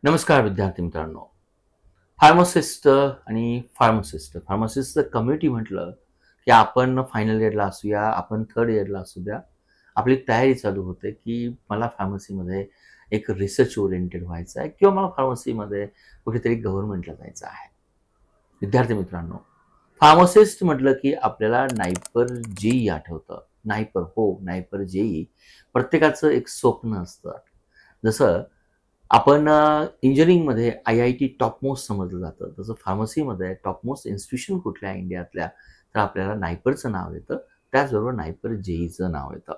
नमस्कार विद्यार्थी मित्रांनो. फार्मासिस्टचं कम्युनिटी म्हटलं की आपण फायनल इयरला असूया, आपण थर्ड इयरला असू द्या, आपली तयारी चालू होते की मला फार्मसीमध्ये एक रिसर्च ओरिएंटेड व्हायचं आहे किंवा मला फार्मसीमध्ये कुठेतरी गव्हर्नमेंटला जायचं आहे. विद्यार्थी मित्रांनो, फार्मासिस्ट म्हटलं की आपल्याला नायपर जेई आठवतं. नायपर जेई प्रत्येकाचं एक स्वप्न असतं. जसं आपण इंजिनिअरिंगमध्ये IIT टॉपमोस्ट समजलं जातं. तसं फार्मसीमध्ये टॉपमोस्ट इन्स्टिट्यूशन कुठल्या आहे इंडियातल्या, तर आपल्याला नायपरचं नाव येतं. त्याचबरोबर नायपर जेईचं नाव येतं.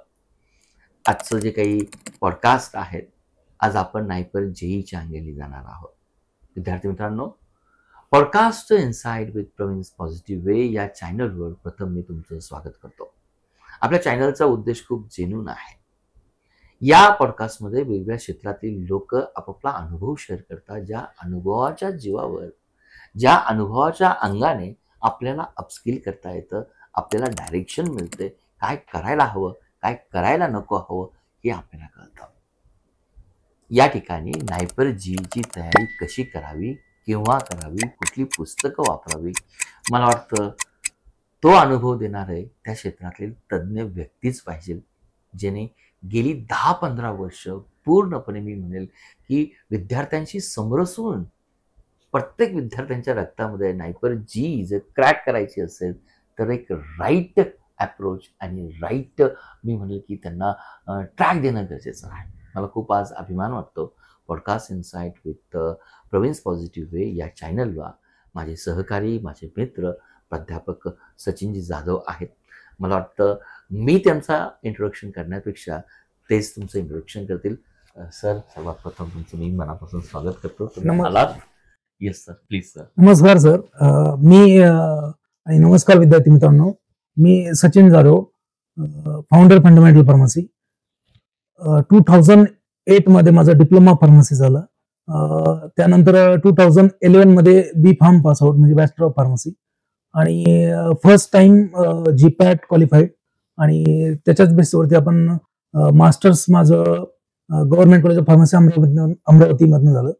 आजचं जे काही पॉडकास्ट आहेत, आज आपण नायपर जेईच्या अंगेली जाणार आहोत. विद्यार्थी मित्रांनो, podcast inside with Pravin's positive way या चॅनलवर प्रथम मी तुमचं स्वागत करतो. आपल्या चॅनलचा उद्देश खूप जेन्युइन आहे. या पॉडकास्टमध्ये वेगवेगळ्या क्षेत्रातील लोक आपापला अनुभव शेअर करतात. ज्या अनुभवाच्या जीवावर, ज्या अनुभवाच्या अंगाने आपल्याला अपस्किल करता येतं, आपल्याला डायरेक्शन मिळते, काय करायला हवं, काय करायला नको हवं हे आपल्याला कळतं. या ठिकाणी नायपर जीची तयारी कशी करावी, केव्हा करावी, कुठली पुस्तकं वापरावी, मला वाटतं तो अनुभव देणारे त्या क्षेत्रातील तज्ज्ञ व्यक्तीच पाहिजे, ज्याने गेली 10-15 वर्ष पूर्णपणे मी म्हणेल की विद्यार्थ्यांशी समरसून प्रत्येक विद्यार्थ्यांच्या रक्तामध्ये नायपर जी जर क्रॅक करायची असेल तर एक राईट अप्रोच आणि राईट मी म्हणेल की त्यांना ट्रॅक देणं गरजेचं आहे. मला खूप आज अभिमान वाटतो podcast insight with Pravin's positive way या चॅनलला माझे सहकारी, माझे मित्र प्राध्यापक सचिनजी जाधव आहेत. मला वाटतं मी त्यांचा इंट्रोडक्शन करण्यापेक्षा तेच तुमचं इंट्रोडक्शन करतील. सर, सर्वात प्रथम तुमचं मी मनापासून स्वागत करतो. Yes sir, please sir. नमस्कार सर. नमस्कार विद्यार्थी मित्रांनो. मी Sachin Jadhav, founder fundamental pharmacy. 2008 मध्ये माझा डिप्लोमा फार्मसी झाला. त्यानंतर 2011 मध्ये बी फार्म पास आउट, म्हणजे बॅचलर ऑफ फार्मसी. आणि फर्स्ट टाइम जीपॅट क्वालिफाईड. आणि त्याच्याच बेसवरती आपण मास्टर्स माझं गव्हर्नमेंट कॉलेज ऑफ फार्मसी अमरावतीमधनं झालं.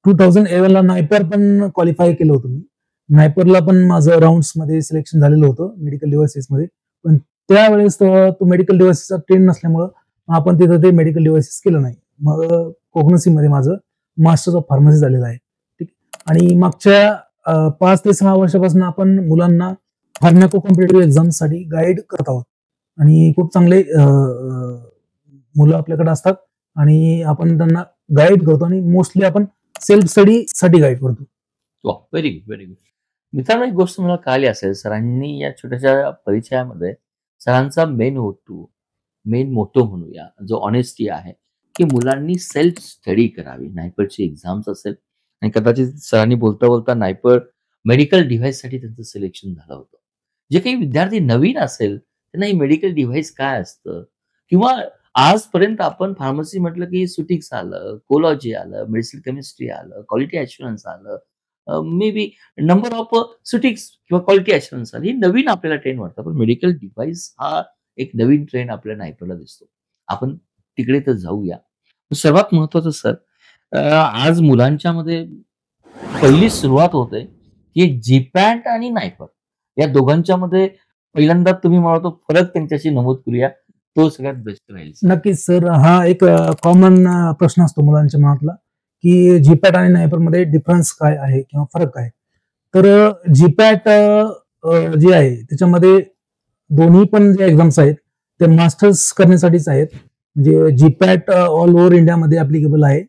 2011 ला नायपर पण क्वालिफाय केलं होतं मी. नायपरला पण माझं राऊंड्स मध्ये सिलेक्शन झालेलं होतं मेडिकल डिव्हायसेस मध्ये. पण त्यावेळेस तो मेडिकल डिव्हायसेसचा ट्रेंड नसल्यामुळं आपण तिथं ते मेडिकल डिव्हायसेस केलं नाही. मग कोग्नसी मध्ये माझं मास्टर्स ऑफ फार्मसी झालेलं आहे. ठीक. आणि मागच्या 5 ते 6 वर्षापासून आपण मुलांना फार्मॅको कॉम्पिटेटिव्ह एक्झामसाठी गाईड करत आहोत. आणि खूप चांगले मुलं आपल्याकडे असतात आणि आपण त्यांना गाईड करतो आणि मोस्टली आपण सेल्फ स्टडी साठी गाईड करतो. Very good, very good. मित्रांनो, एक गोष्ट मला कळली असेल, सरांनी या छोट्याशा परिचयामध्ये सरांचा मेन मोटो म्हणूया, जो ऑनेस्टी आहे, की मुलांनी सेल्फ स्टडी करावी. नायपरची एक्झाम्स असेल आणि कदाचित सरांनी बोलता बोलता नायपर मेडिकल डिव्हाइससाठी त्यांचं सिलेक्शन झालं होतं. जे काही विद्यार्थी नवीन असेल त्यांना हे मेडिकल डिव्हाइस काय असतं, किंवा आजपर्यंत आपण फार्मसी म्हटलं की सुटिक्स आलं, कोलॉजी आलं, मेडिसिन केमिस्ट्री आलं, क्वालिटी ॲश्युरन्स आलं, मे बी नंबर ऑफ सुटिक्स किंवा क्वालिटी ॲश्युरन्स आलं. ही नवीन आपल्याला ट्रेंड वाटतं. पण मेडिकल डिव्हाइस हा एक नवीन ट्रेंड आपल्याला नायपरला दिसतो. आपण तिकडे तर जाऊया. सर्वात महत्वाचं सर, आज मुलांच्या मध्ये पहिली सुरुवात होते की जीपॅट आणि नायपर या दोघांच्या मध्ये पहिल्यांदा तुम्ही म्हणतो फरक त्यांच्याशी नमूद करूया. तो सगळ्यात बेस्ट राहील. नक्कीच सर. हा एक कॉमन प्रश्न असतो मुलांच्या मनातला, की जीपॅट आणि नायपर मध्ये डिफरन्स काय आहे किंवा फरक काय. तर जीपॅट जे आहे त्याच्यामध्ये दोन्ही पण जे एक्झाम्स आहेत ते मास्टर्स करण्यासाठीच आहेत. म्हणजे जीपॅट ऑल ओव्हर इंडियामध्ये ऍप्लिकेबल आहे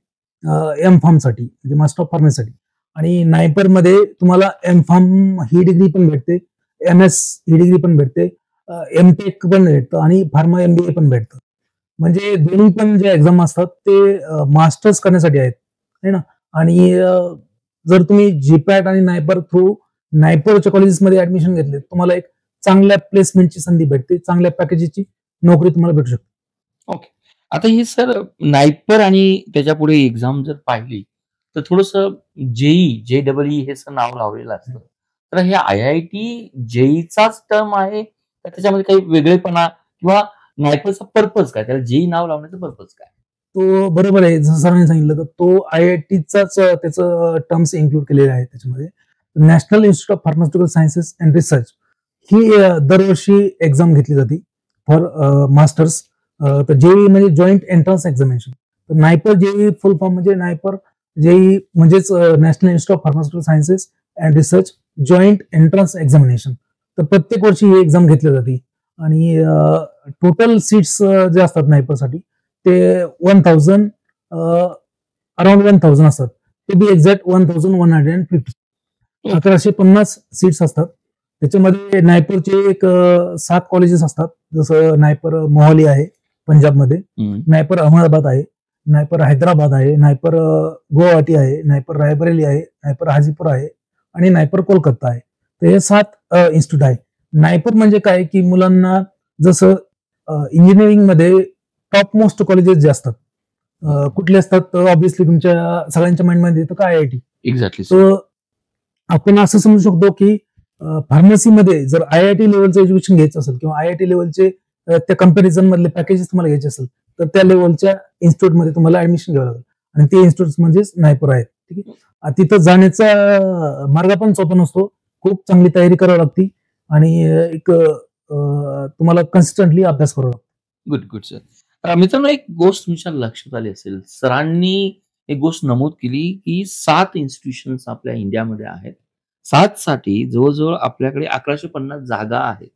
एम फार्म साठी, म्हणजे मास्टर ऑफ फार्मसीसाठी. आणि नायपर मध्ये तुम्हाला एम फार्म ही डिग्री पण भेटते, MS ही डिग्री पण भेटते, MTech पण भेटतं आणि फार्मा MBA पण भेटतं. म्हणजे दोन्ही पण जे एक्झाम असतात ते मास्टर्स करण्यासाठी आहेत, है ना. आणि जर तुम्ही जीपॅट आणि नायपर थ्रू नायपरच्या कॉलेजेसमध्ये ऍडमिशन घेतले, तुम्हाला एक चांगल्या प्लेसमेंटची संधी भेटते, चांगल्या पॅकेजची नोकरी तुम्हाला भेटू शकते. ओके. आता ही सर नायपर आणि त्याच्या पुढे एक्झाम जर पाहिली तर थोडस JEE हे नाव लावलेलं असतं. तर हे IIT जेईचाच टर्म आहे का त्याच्यामध्ये काही वेगळेपणा, किंवा नायपरचा पर्पज काय, त्याला जेई नाव लावण्याचा पर्पज काय? तो बरोबर आहे, जसं सरांनी सांगितलं तर तो IITचाच त्याचं टर्म्स इन्क्लूड केलेले आहेत त्याच्यामध्ये. National institute of pharmaceutical sciences and research ही दरवर्षी एक्झाम घेतली जाते फॉर मास्टर्स. तर जेई म्हणजे जॉईंट एंट्रन्स एक्झामिनेशन. तर नायपर जेई फुल फॉर्म म्हणजे नायपर जेई म्हणजेच national institute of pharmaceutical sciences and research joint entrance examination. तर प्रत्येक वर्षी ही एक्झाम घेतली जाते आणि टोटल सीट्स जे असतात नायपरसाठी ते 1000 अराउंड 1000 असतात. To be exact 1150. 1150 सीट्स असतात. त्याच्यामध्ये नायपरचे एक 7 कॉलेजेस असतात. जसं नायपर मोहाली आहे पंजाबमध्ये, नायपर अहमदाबाद आहे, नायपर हैदराबाद आहे, नायपर गुवाहाटी आहे, नायपर रायबरेली आहे, नायपर हाजीपूर आहे आणि नायपर कोलकाता आहे. तर हे 7 इन्स्टिट्यूट आहे. नायपर म्हणजे काय की मुलांना जसं इंजिनिअरिंग मध्ये टॉप मोस्ट कॉलेजेस जे असतात कुठले असतात, तर ऑब्व्हियसली तुमच्या सगळ्यांच्या माइंडमध्ये येतं का IIT. एक्झॅक्टली. सो आपण असं समजू शकतो की फार्मसीमध्ये जर IIT लेवलचं एज्युकेशन घ्यायचं असेल किंवा IIT लेवलचे त्या कम्पॅरिझन मधले पॅकेजेस तुम्हाला घ्यायचे असेल तर त्या लेवलच्या इन्स्टिट्यूटमध्ये तुम्हाला ऍडमिशन घ्यावं लागेल आणि ते इन्स्टिट्यूट म्हणजेच नायपर आहेत. ठीक आहे. तिथं जाण्याचा मार्ग पण सोपा नसतो. खूप चांगली तयारी करावी लागते आणि एक तुम्हाला कन्सिस्टंटली अभ्यास करावा लागतो. Good good sir. मित्रांनो, एक गोष्ट तुमच्या लक्षात आली असेल, सरांनी एक गोष्ट नमूद केली की 7 इन्स्टिट्यूशन्स आपल्या इंडियामध्ये आहेत. 7 साठी जवळजवळ आपल्याकडे 1150 जागा आहेत,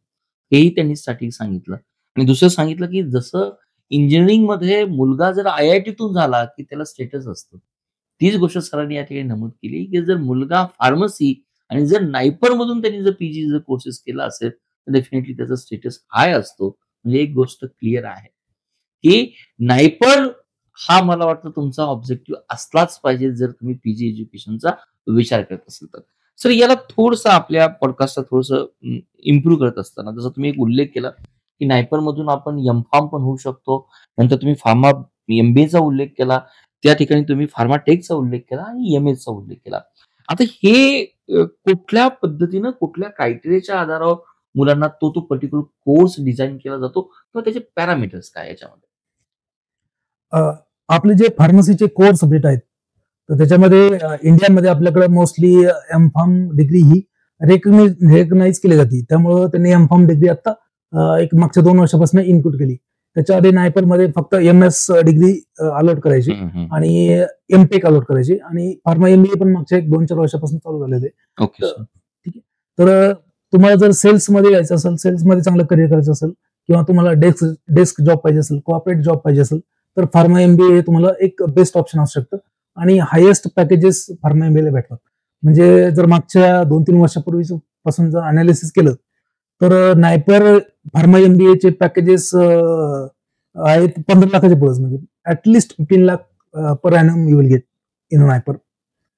हेही त्यांनी स्टार्टिंग सांगितलं. आणि दुसरं सांगितलं की जसं इंजिनिअरिंग मध्ये मुलगा जर IITतून झाला की त्याला स्टेटस असतं, तीच गोष्ट सरांनी या ठिकाणी नमूद केली की जर मुलगा फार्मसी आणि जर नायपर मधून त्यांनी जर PG जर कोर्सेस केला असेल तर डेफिनेटली त्याचा स्टेटस हाय असतो. म्हणजे एक गोष्ट क्लिअर आहे की नायपर हा मला वाटतं तुमचा ऑब्जेक्टिव्ह असलाच पाहिजे जर तुम्ही PG एज्युकेशनचा विचार करत असेल तर. सर, याला थोडंसं आपल्या पॉडकास्टला थोडंसं इम्प्रूव्ह करत असताना जसं तुम्ही एक उल्लेख केला की नायपर मधून आपण M.Pharm पण होऊ शकतो. नंतर तुम्ही फार्मा MBAचा उल्लेख केला, त्या ठिकाणी तुम्ही फार्माटेकचा उल्लेख केला आणि MAचा उल्लेख केला. आता हे कुठल्या पद्धतीनं कुठल्या क्रायटेरियाच्या आधारावर मुलांना तो पर्टिक्युलर कोर्स डिझाईन केला जातो किंवा त्याचे पॅरामीटर्स काय याच्यामध्ये? आपले जे फार्मसीचे कोर सब्जेक्ट आहेत तर त्याच्यामध्ये इंडियामध्ये आपल्याकडे मोस्टली M.Pharm डिग्री ही रेकग्नाइज केली जाते. त्यामुळं त्यांनी M.Pharm डिग्री आता एक मागच्या 2 वर्षापासून इन्क्लूड केली. त्याच्या आधी नायपर मध्ये फक्त MS डिग्री अलॉट करायची आणि MTech अलॉट करायची आणि फार्मा MBA पण मागच्या 1-2-4 वर्षापासून चालू झालेले. ओके. ठीक आहे. तर तुम्हाला जर सेल्स मध्ये यायचं असेल, सेल्स मध्ये चांगलं करिअर करायचं असेल किंवा तुम्हाला डेस्क जॉब पाहिजे असेल, कॉर्पोरेट जॉब पाहिजे असेल तर फार्मा MBA हे तुम्हाला एक बेस्ट ऑप्शन असू शकतं आणि हायेस्ट पॅकेजेस फार्मा MBA ला भेटतात. म्हणजे जर मागच्या 2-3 वर्षापूर्वी पासून जर अनालिसिस केलं तर नायपर फार्मा MBA चे पॅकेजेस आहेत 15 लाखाच्या पुढे, म्हणजे at least 15 lakh per annum you will get in NIPER.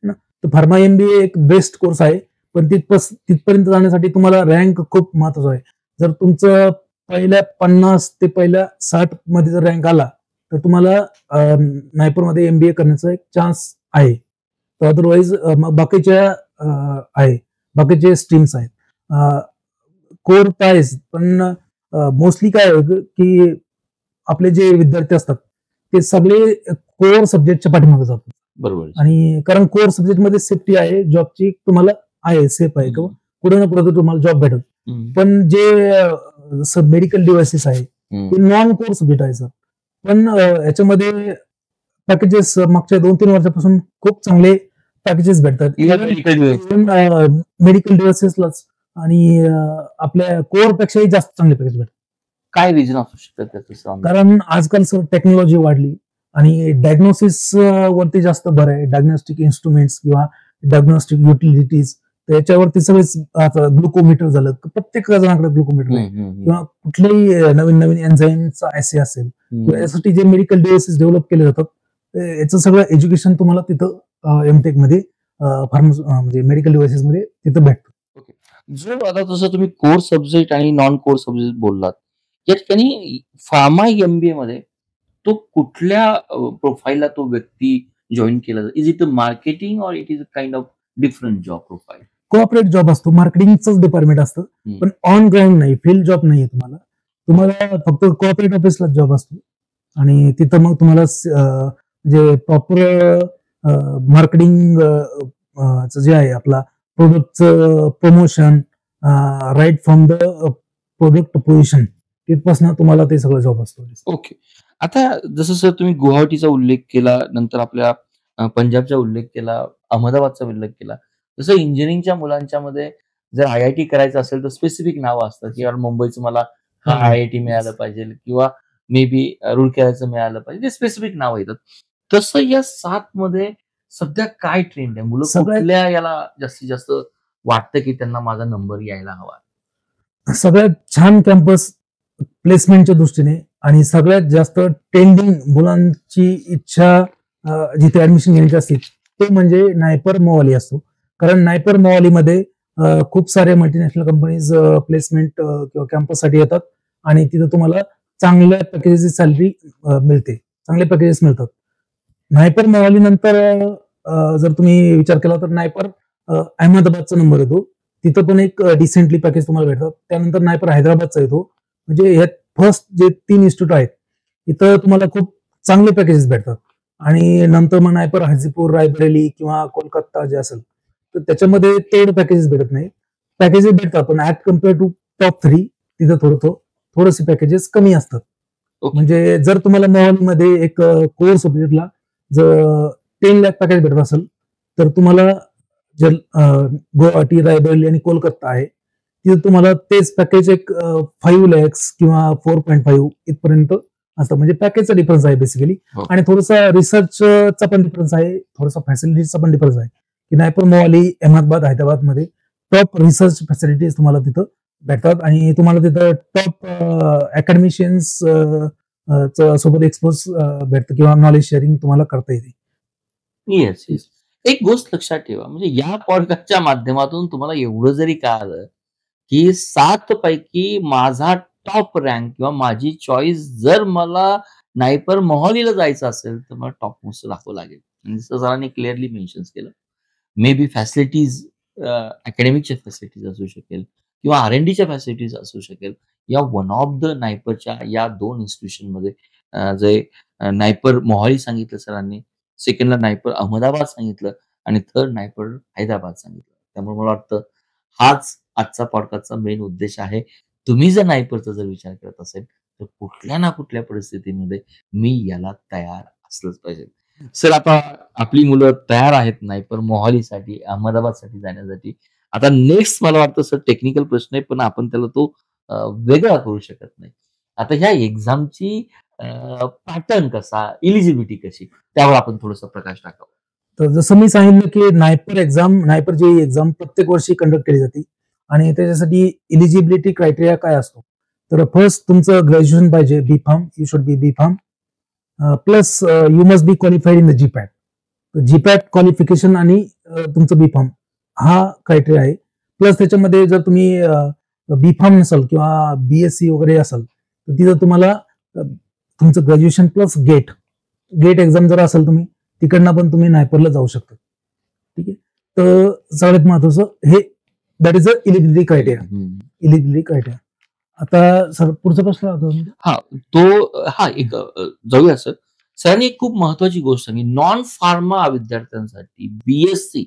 तर फार्मा MBA एक बेस्ट कोर्स आहे, पण तिथपर्यंत जाण्यासाठी तुम्हाला रँक खूप महत्वाचा आहे. जर तुमचं पहिल्या 50 ते पहिल्या 60 मध्ये जर रँक आला तर तुम्हाला नायपरमध्ये MBA करण्याचा एक चान्स आहे. तर अदरवाईज मग बाकीचे स्ट्रीम्स आहेत. कोर तर आहेच, पण मोस्टली काय होतं की आपले जे विद्यार्थी असतात ते सगळे कोर सब्जेक्टच्या पाठीमागे जातात. बरोबर. आणि कारण कोर सब्जेक्ट मध्ये सेफ्टी आहे, जॉबची तुम्हाला आहे, सेफ आहे किंवा पुढे ना पुढे तुम्हाला जॉब भेटेल. पण जे मेडिकल डिव्हाइसेस आहे ते नॉन कोर सब्जेक्ट आहे सर. पण याच्यामध्ये पॅकेजेस मागच्या 2-3 वर्षापासून खूप चांगले पॅकेजेस भेटतात मेडिकल डिव्हाइसेसलाच आणि आपल्या कोर पेक्षाही जास्त चांगले पॅकेज भेटतात. काय रिझन असू शकतं त्याचं? कारण आजकाल सर टेक्नॉलॉजी वाढली आणि डायग्नोसिस वरती जास्त भर आहे. डायग्नोस्टिक इन्स्ट्रुमेंट्स किंवा डायग्नोस्टिक युटिलिटीज त्याच्यावरती सगळेच, आता ग्लुकोमीटर झालं, प्रत्येक जणांकडे ग्लुकोमीटर आहे किंवा कुठल्याही नवीन एन्झाईमचा ऍसे असेल किंवा यासाठी जे मेडिकल डिव्हाइसेस डेव्हलप केले जातात याचं सगळं एज्युकेशन तुम्हाला तिथं MTech मध्ये म्हणजे मेडिकल डिव्हाइसेस मध्ये तिथं भेटतं. जो आता तसं तुम्ही कोर सब्जेक्ट आणि नॉन कोर सब्जेक्ट बोललात, या ठिकाणी फार्मा MBA मध्ये तो कुठल्या प्रोफाईलला तो व्यक्ती जॉईन केला जातो? इज इट अ मार्केटिंग और it is a kind of different job profile? Cooperate job असतो, मार्केटिंगचंच डिपार्टमेंट असतं, पण ऑन ग्राउंड नाही, फील्ड जॉब नाहीये. तुम्हाला फक्त कोऑपरेट ऑफिसला जॉब असतो आणि तिथं मग तुम्हाला म्हणजे प्रॉपर मार्केटिंग जे आहे आपला प्रोडक्टचं promotion, right from the product position, तिथपासून तुम्हाला ते सगळं जॉब असतो. ओके. आता जसं सर तुम्ही गुवाहाटीचा उल्लेख केला, नंतर आपल्या पंजाबचा उल्लेख केला, अहमदाबादचा उल्लेख केला. जसं इंजिनिअरिंगच्या मुलांच्या मध्ये जर आय-आय-टी करायचं असेल तर स्पेसिफिक नावं असतात, की यार मुंबईचं मला हा आय-आय-टी मिळालं पाहिजे किंवा मे बी रुरकेलाचं मिळालं पाहिजे. ते स्पेसिफिक नावं येतात. तसं या 7 मध्ये सध्या काय ट्रेंड आहे? मुलं कुठल्या याला जास्तीत जास्त वाटतं, की त्यांना माझा नंबर यायला हवा? सगळ्यात छान कॅम्पस प्लेसमेंटच्या दृष्टीने आणि सगळ्यात जास्त ट्रेंडिंग मुलांची इच्छा जिथे ऍडमिशन घेण्याची असते ते म्हणजे नायपर मोहाली असतो. कारण नायपर मोहालीमध्ये खूप सारे मल्टीनॅशनल कंपनीज प्लेसमेंट किंवा कॅम्पससाठी येतात आणि तिथं तुम्हाला चांगल्या पॅकेजची सॅलरी मिळते, चांगले पॅकेजेस मिळतात. नायपर मोहाली नंतर जर तुम्ही विचार केला तर नायपर अहमदाबादचा नंबर येतो. तिथं पण एक डिसेंटली पॅकेज तुम्हाला भेटतात. त्यानंतर नायपर हैदराबादचा येतो. म्हणजे हे फर्स्ट जे 3 इन्स्टिट्यूट आहेत इथं तुम्हाला खूप चांगले पॅकेजेस भेटतात. आणि नंतर मग नायपर हाजीपूर, रायबरेली किंवा कोलकाता जे असेल तर त्याच्यामध्ये तेवढे पॅकेजेस भेटत नाही. पॅकेजेस भेटतात पण ऍट कम्पेअर टू टॉप 3 तिथं थोडेसे पॅकेजेस कमी असतात. म्हणजे जर तुम्हाला मोहालीमध्ये एक कोर सब्जेक्टला जर 10 लाख पॅकेज भेटत असेल तर तुम्हाला जर गुवाहाटी, रायबरेली आणि कोलकाता आहे तिथे तुम्हाला तेच पॅकेज एक 5 लॅक्स किंवा 4.5 इथपर्यंत असतं. म्हणजे पॅकेजचा डिफरन्स आहे बेसिकली. आणि थोडासा रिसर्चचा पण डिफरन्स आहे, थोडासा फॅसिलिटीजचा पण डिफरन्स आहे की नायपर मोहाली, अहमदाबाद, हैदराबाद मध्ये टॉप रिसर्च फॅसिलिटीज तुम्हाला तिथं भेटतात आणि तुम्हाला तिथं टॉप अकॅडमिशियन्स सोबत एक्सपोज भेटतं किंवा नॉलेज शेअरिंग तुम्हाला करता येते. Yes, yes. एक गोष्ट लक्षात ठेवा, म्हणजे या पॉडकास्टच्या माध्यमातून तुम्हाला एवढं जरी कळालं, की 7 पैकी माझा टॉप रँक किंवा माझी चॉईस जर मला नायपर मोहालीला जायचं असेल, तर मला टॉप मोस्ट दाखवावं लागेल. आणि जसं सरांनी क्लिअरली मेन्शन केलं, मे बी फॅसिलिटीज अकॅडमिकच्या फॅसिलिटीज असू शकेल किंवा R&Dच्या फॅसिलिटीज असू शकेल. या वन ऑफ द नायपरच्या या 2 इन्स्टिट्यूशनमध्ये जे नायपर मोहाली सांगितलं सरांनी, सेकंडला नायपर अहमदाबाद सांगितलं आणि थर्ड नायपर हैदराबाद सांगितलं. त्यामुळे मला वाटतं हाच आजचा पॉडकास्टचा मेन उद्देश आहे. तुम्ही जर नायपरचा जर विचार करत असेल तर कुठल्या ना कुठल्या परिस्थितीमध्ये मी याला तयार असलंच पाहिजे. सर, आता आपली मुलं तयार आहेत नायपर मोहालीसाठी, अहमदाबादसाठी जाण्यासाठी. आता नेक्स्ट मला वाटतं सर टेक्निकल प्रश्न आहे, पण आपण त्याला तो वेगळा करू शकत नाही. आता ह्या एक्झामची पॅटर्न कसा, इलिजिबिलिटी कशी, त्यावर आपण थोडासा प्रकाश टाकावा. तर जसं मी सांगितलं की नायपर जी एक्झाम प्रत्येक वर्षी कंडक्ट केली जाते आणि त्याच्यासाठी इलिजिबिलिटी क्रायटेरिया काय असतो, तर फर्स्ट तुमचं ग्रॅज्युएशन पाहिजे, B pharm, you should B pharm, plus you must be qualified in the GPAT. GPAT qualification आणि तुमचं बी फार्म हा क्रायटेरिया आहे. प्लस त्याच्यामध्ये जर तुम्ही बी फार्म नसाल किंवा BSc वगैरे असाल तर तिथं तुम्हाला तुमचं ग्रॅज्युएशन प्लस गेट एक्झाम जर असेल तुम्ही तिकडनं पण तुम्ही नायपरला जाऊ शकता. ठीक आहे. तर सगळ्यात महत्वाचं हे that is a eligibility criteria. आता सर पुढचा प्रश्न एक जाऊया सर. सरांनी एक खूप महत्वाची गोष्ट सांगितली, नॉन फार्मा विद्यार्थ्यांसाठी BSc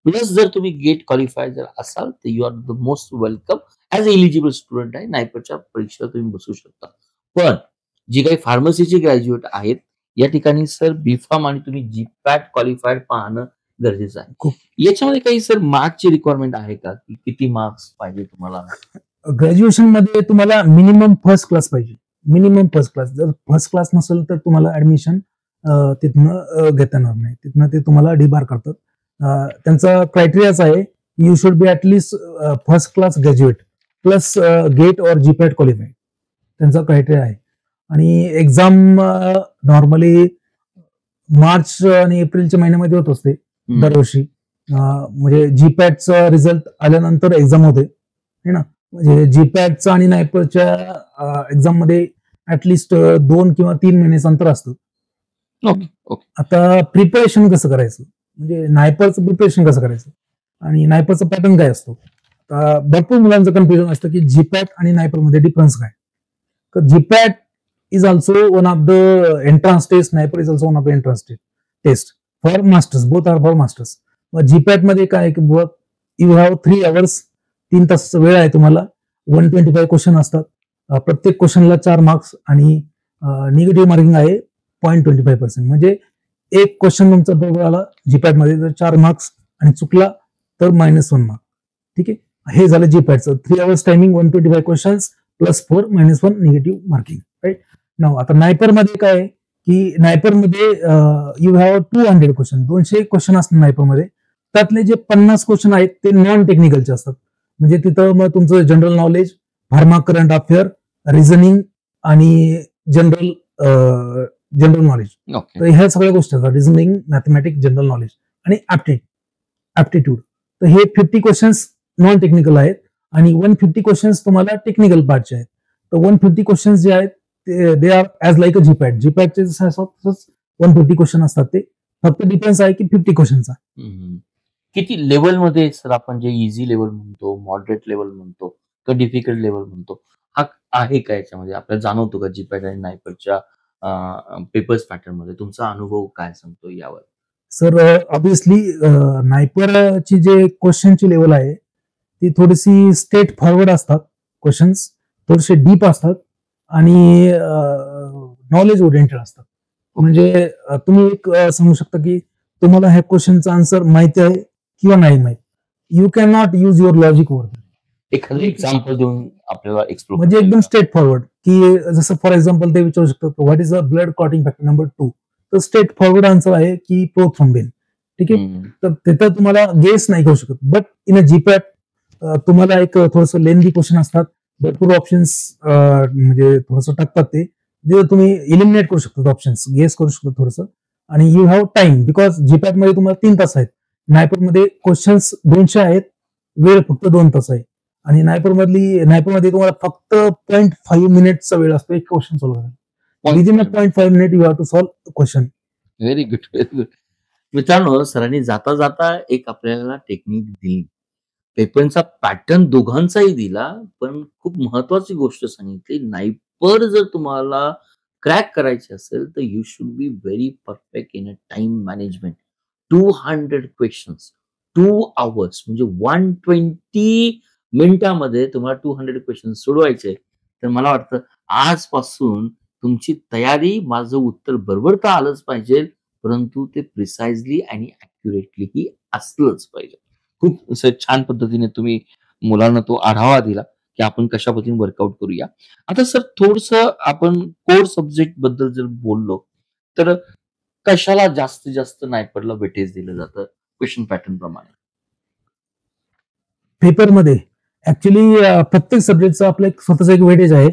प्लस जर तुम्ही गेट क्वालिफाय जर असाल तर you are the most welcome as a eligible student आहे. नायपरच्या परीक्षेला तुम्ही बसू शकता. पण जी काही फार्मसीचे ग्रॅज्युएट आहेत या ठिकाणी सर बीफार्म आणि तुम्ही जीपॅट क्वालिफाईड पाहणं गरजेचं आहे. याच्यामध्ये काही सर मार्क्सची रिक्वायरमेंट आहे का, की किती मार्क्स पाहिजे तुम्हाला? ग्रॅज्युएशन मध्ये तुम्हाला मिनिमम फर्स्ट क्लास पाहिजे, मिनिमम फर्स्ट क्लास. जर फर्स्ट क्लास नसेल तर तुम्हाला ऍडमिशन तिथनं घेता येणार नाही, तिथनं ते तुम्हाला डिबार करतात. त्यांचा क्रायटेरियाच आहे, you should be at least first class graduate plus GATE और जीपॅट क्वालिफाईड, त्यांचा क्रायटेरिया आहे. आणि एक्झाम नॉर्मली मार्च आणि एप्रिलच्या महिन्यामध्ये होत असते दरवर्षी. म्हणजे जीपॅटचा रिझल्ट आल्यानंतर एक्झाम होते है ना. म्हणजे जीपॅटचा आणि नायपरच्या एक्झाम मध्ये ऍटलिस्ट 2 किंवा 3 महिन्याचं अंतर असतं. आता प्रिपरेशन कसं करायचं, म्हणजे नायपरचं प्रिपरेशन कसं करायचं आणि नायपरचा पॅटर्न काय असतो. भरपूर मुलांचं कन्फ्युजन असतं की जीपॅट आणि नायपर मध्ये डिफरन्स काय. GPAT is also one of the entrance test. Sniper is also one of the entrance test for masters. Both are for masters. मग जीपॅट मध्ये काय की यू हॅव 3 hours, 3 तासाचा वेळ आहे तुम्हाला. 125 क्वेश्चन असतात. प्रत्येक क्वेश्चनला 4 मार्क्स आणि निगेटिव्ह मार्किंग आहे 0.25%. म्हणजे एक क्वेश्चन तुमचा बरोबर आला जीपॅट मध्ये तर 4 मार्क्स आणि चुकला तर -1 मार्क. ठीक आहे, हे झालं जीपॅटचं. 3 hours timing, 125 questions plus 4 -1 negative marking. Right now. आता नायपर मध्ये काय आहे की नायपर मध्ये यू हॅव 200 क्वेश्चन, 200 क्वेश्चन असतात नायपर मध्ये. त्यातले जे 50 क्वेश्चन आहेत ते नॉन टेक्निकलचे असतात. म्हणजे तिथं मग तुमचं general knowledge, pharma current affair, reasoning आणि जनरल नॉलेज. तर ह्या सगळ्या गोष्टी असतात. रिझनिंग, मॅथमॅटिक्स, जनरल नॉलेज आणि ऍप्टिट्यूड. तर हे 50 क्वेश्चन्स नॉन टेक्निकल आहेत आणि 150 क्वेश्चन्स तुम्हाला टेक्निकल पार्टचे आहेत. तर 150 क्वेश्चन्स जे आहेत they are as like a GPAT. जीपॅटचे जसं असतात तसंच 150 क्वेश्चन असतात. ते फक्त डिफरन्स आहे की 50 क्वेश्चनचा. किती लेवलमध्ये सर आपण जे इझी लेवल म्हणतो, मॉडरेट लेवल म्हणतो किंवा डिफिकल्ट लेवल म्हणतो, हा आहे का याच्यामध्ये? आपल्याला जाणवतो का जीपॅट आणि नायपरच्या पेपर्स पॅटर्न मध्ये? तुमचा अनुभव काय सांगतो यावर? सर ऑब्विसली नायपरची जे क्वेश्चनची लेवल आहे ती थोडीशी स्ट्रेट फॉरवर्ड असतात. क्वेश्चन्स थोडेसे डीप असतात आणि नॉलेज ओरिएंटेड असतात. म्हणजे तुम्ही एक सांगू शकता की तुम्हाला ह्या क्वेश्चनचा आन्सर माहिती आहे किंवा नाही माहिती. You can not use your logic over. एखादं एक्झाम्पल देऊन आपल्याला एक्सप्लोर म्हणजे एकदम स्ट्रेट फॉरवर्ड की जसं फॉर एक्झाम्पल ते विचारू शकतात what is the blood clotting factor number 2. तर स्ट्रेट फॉरवर्ड आन्सर आहे की प्रोथ्रोम्बिन. ठीक आहे, तर तिथं तुम्हाला गेस नाही करू शकत. बट इन अ जीपॅट तुम्हाला एक थोडंसं लेंदी क्वेश्चन असतात, भरपूर ऑप्शन्स म्हणजे थोडंसं टाकतात ते, जे तुम्ही इलिमिनेट करू शकता ऑप्शन्स, गेस करू शकता थोडंसं. आणि you have time because GPAT मध्ये तुम्हाला 3 तास आहेत. नायपर मध्ये क्वेश्चन्स 200 आहेत, वेळ फक्त 2 तास आहे. आणि नायपर मध्ये तुम्हाला फक्त 0.5 मिनिटचा वेळ असतो एक क्वेश्चन सॉल्व्ह करायला. Within 0.5 minute you have to solve question. Very good, very good. मित्रांनो, सरांनी जाता जाता एक आपल्याला टेक्निक दिली, पेपरचा पॅटर्न दोघांचाही दिला, पण खूप महत्वाची गोष्ट सांगितली. नायपर जर तुम्हाला क्रॅक करायचे असेल तर you should be very perfect in a time management. 200 questions, 2 hours म्हणजे 120 मिनिटामध्ये तुम्हाला 200 क्वेश्चन सोडवायचे. तर मला वाटतं आजपासून तुमची तयारी, माझं उत्तर बरोबर तर आलंच पाहिजे, परंतु ते प्रिसाइजली आणि अॅक्युरेटलीही असलंच पाहिजे. खूप असं छान पद्धतीने तुम्ही मुलांना तो आढावा दिला की आपण कशा पद्धतीने वर्कआउट करूया. आता सर थोडंसं आपण कोर सब्जेक्ट बद्दल जर बोललो तर कशाला जास्तीत जास्त नायपरला वेटेज दिलं जातं क्वेश्चन पॅटर्न प्रमाणे? पेपरमध्ये ऍक्च्युली प्रत्येक सब्जेक्टचं आपलं एक स्वतःचं एक वेटेज आहे.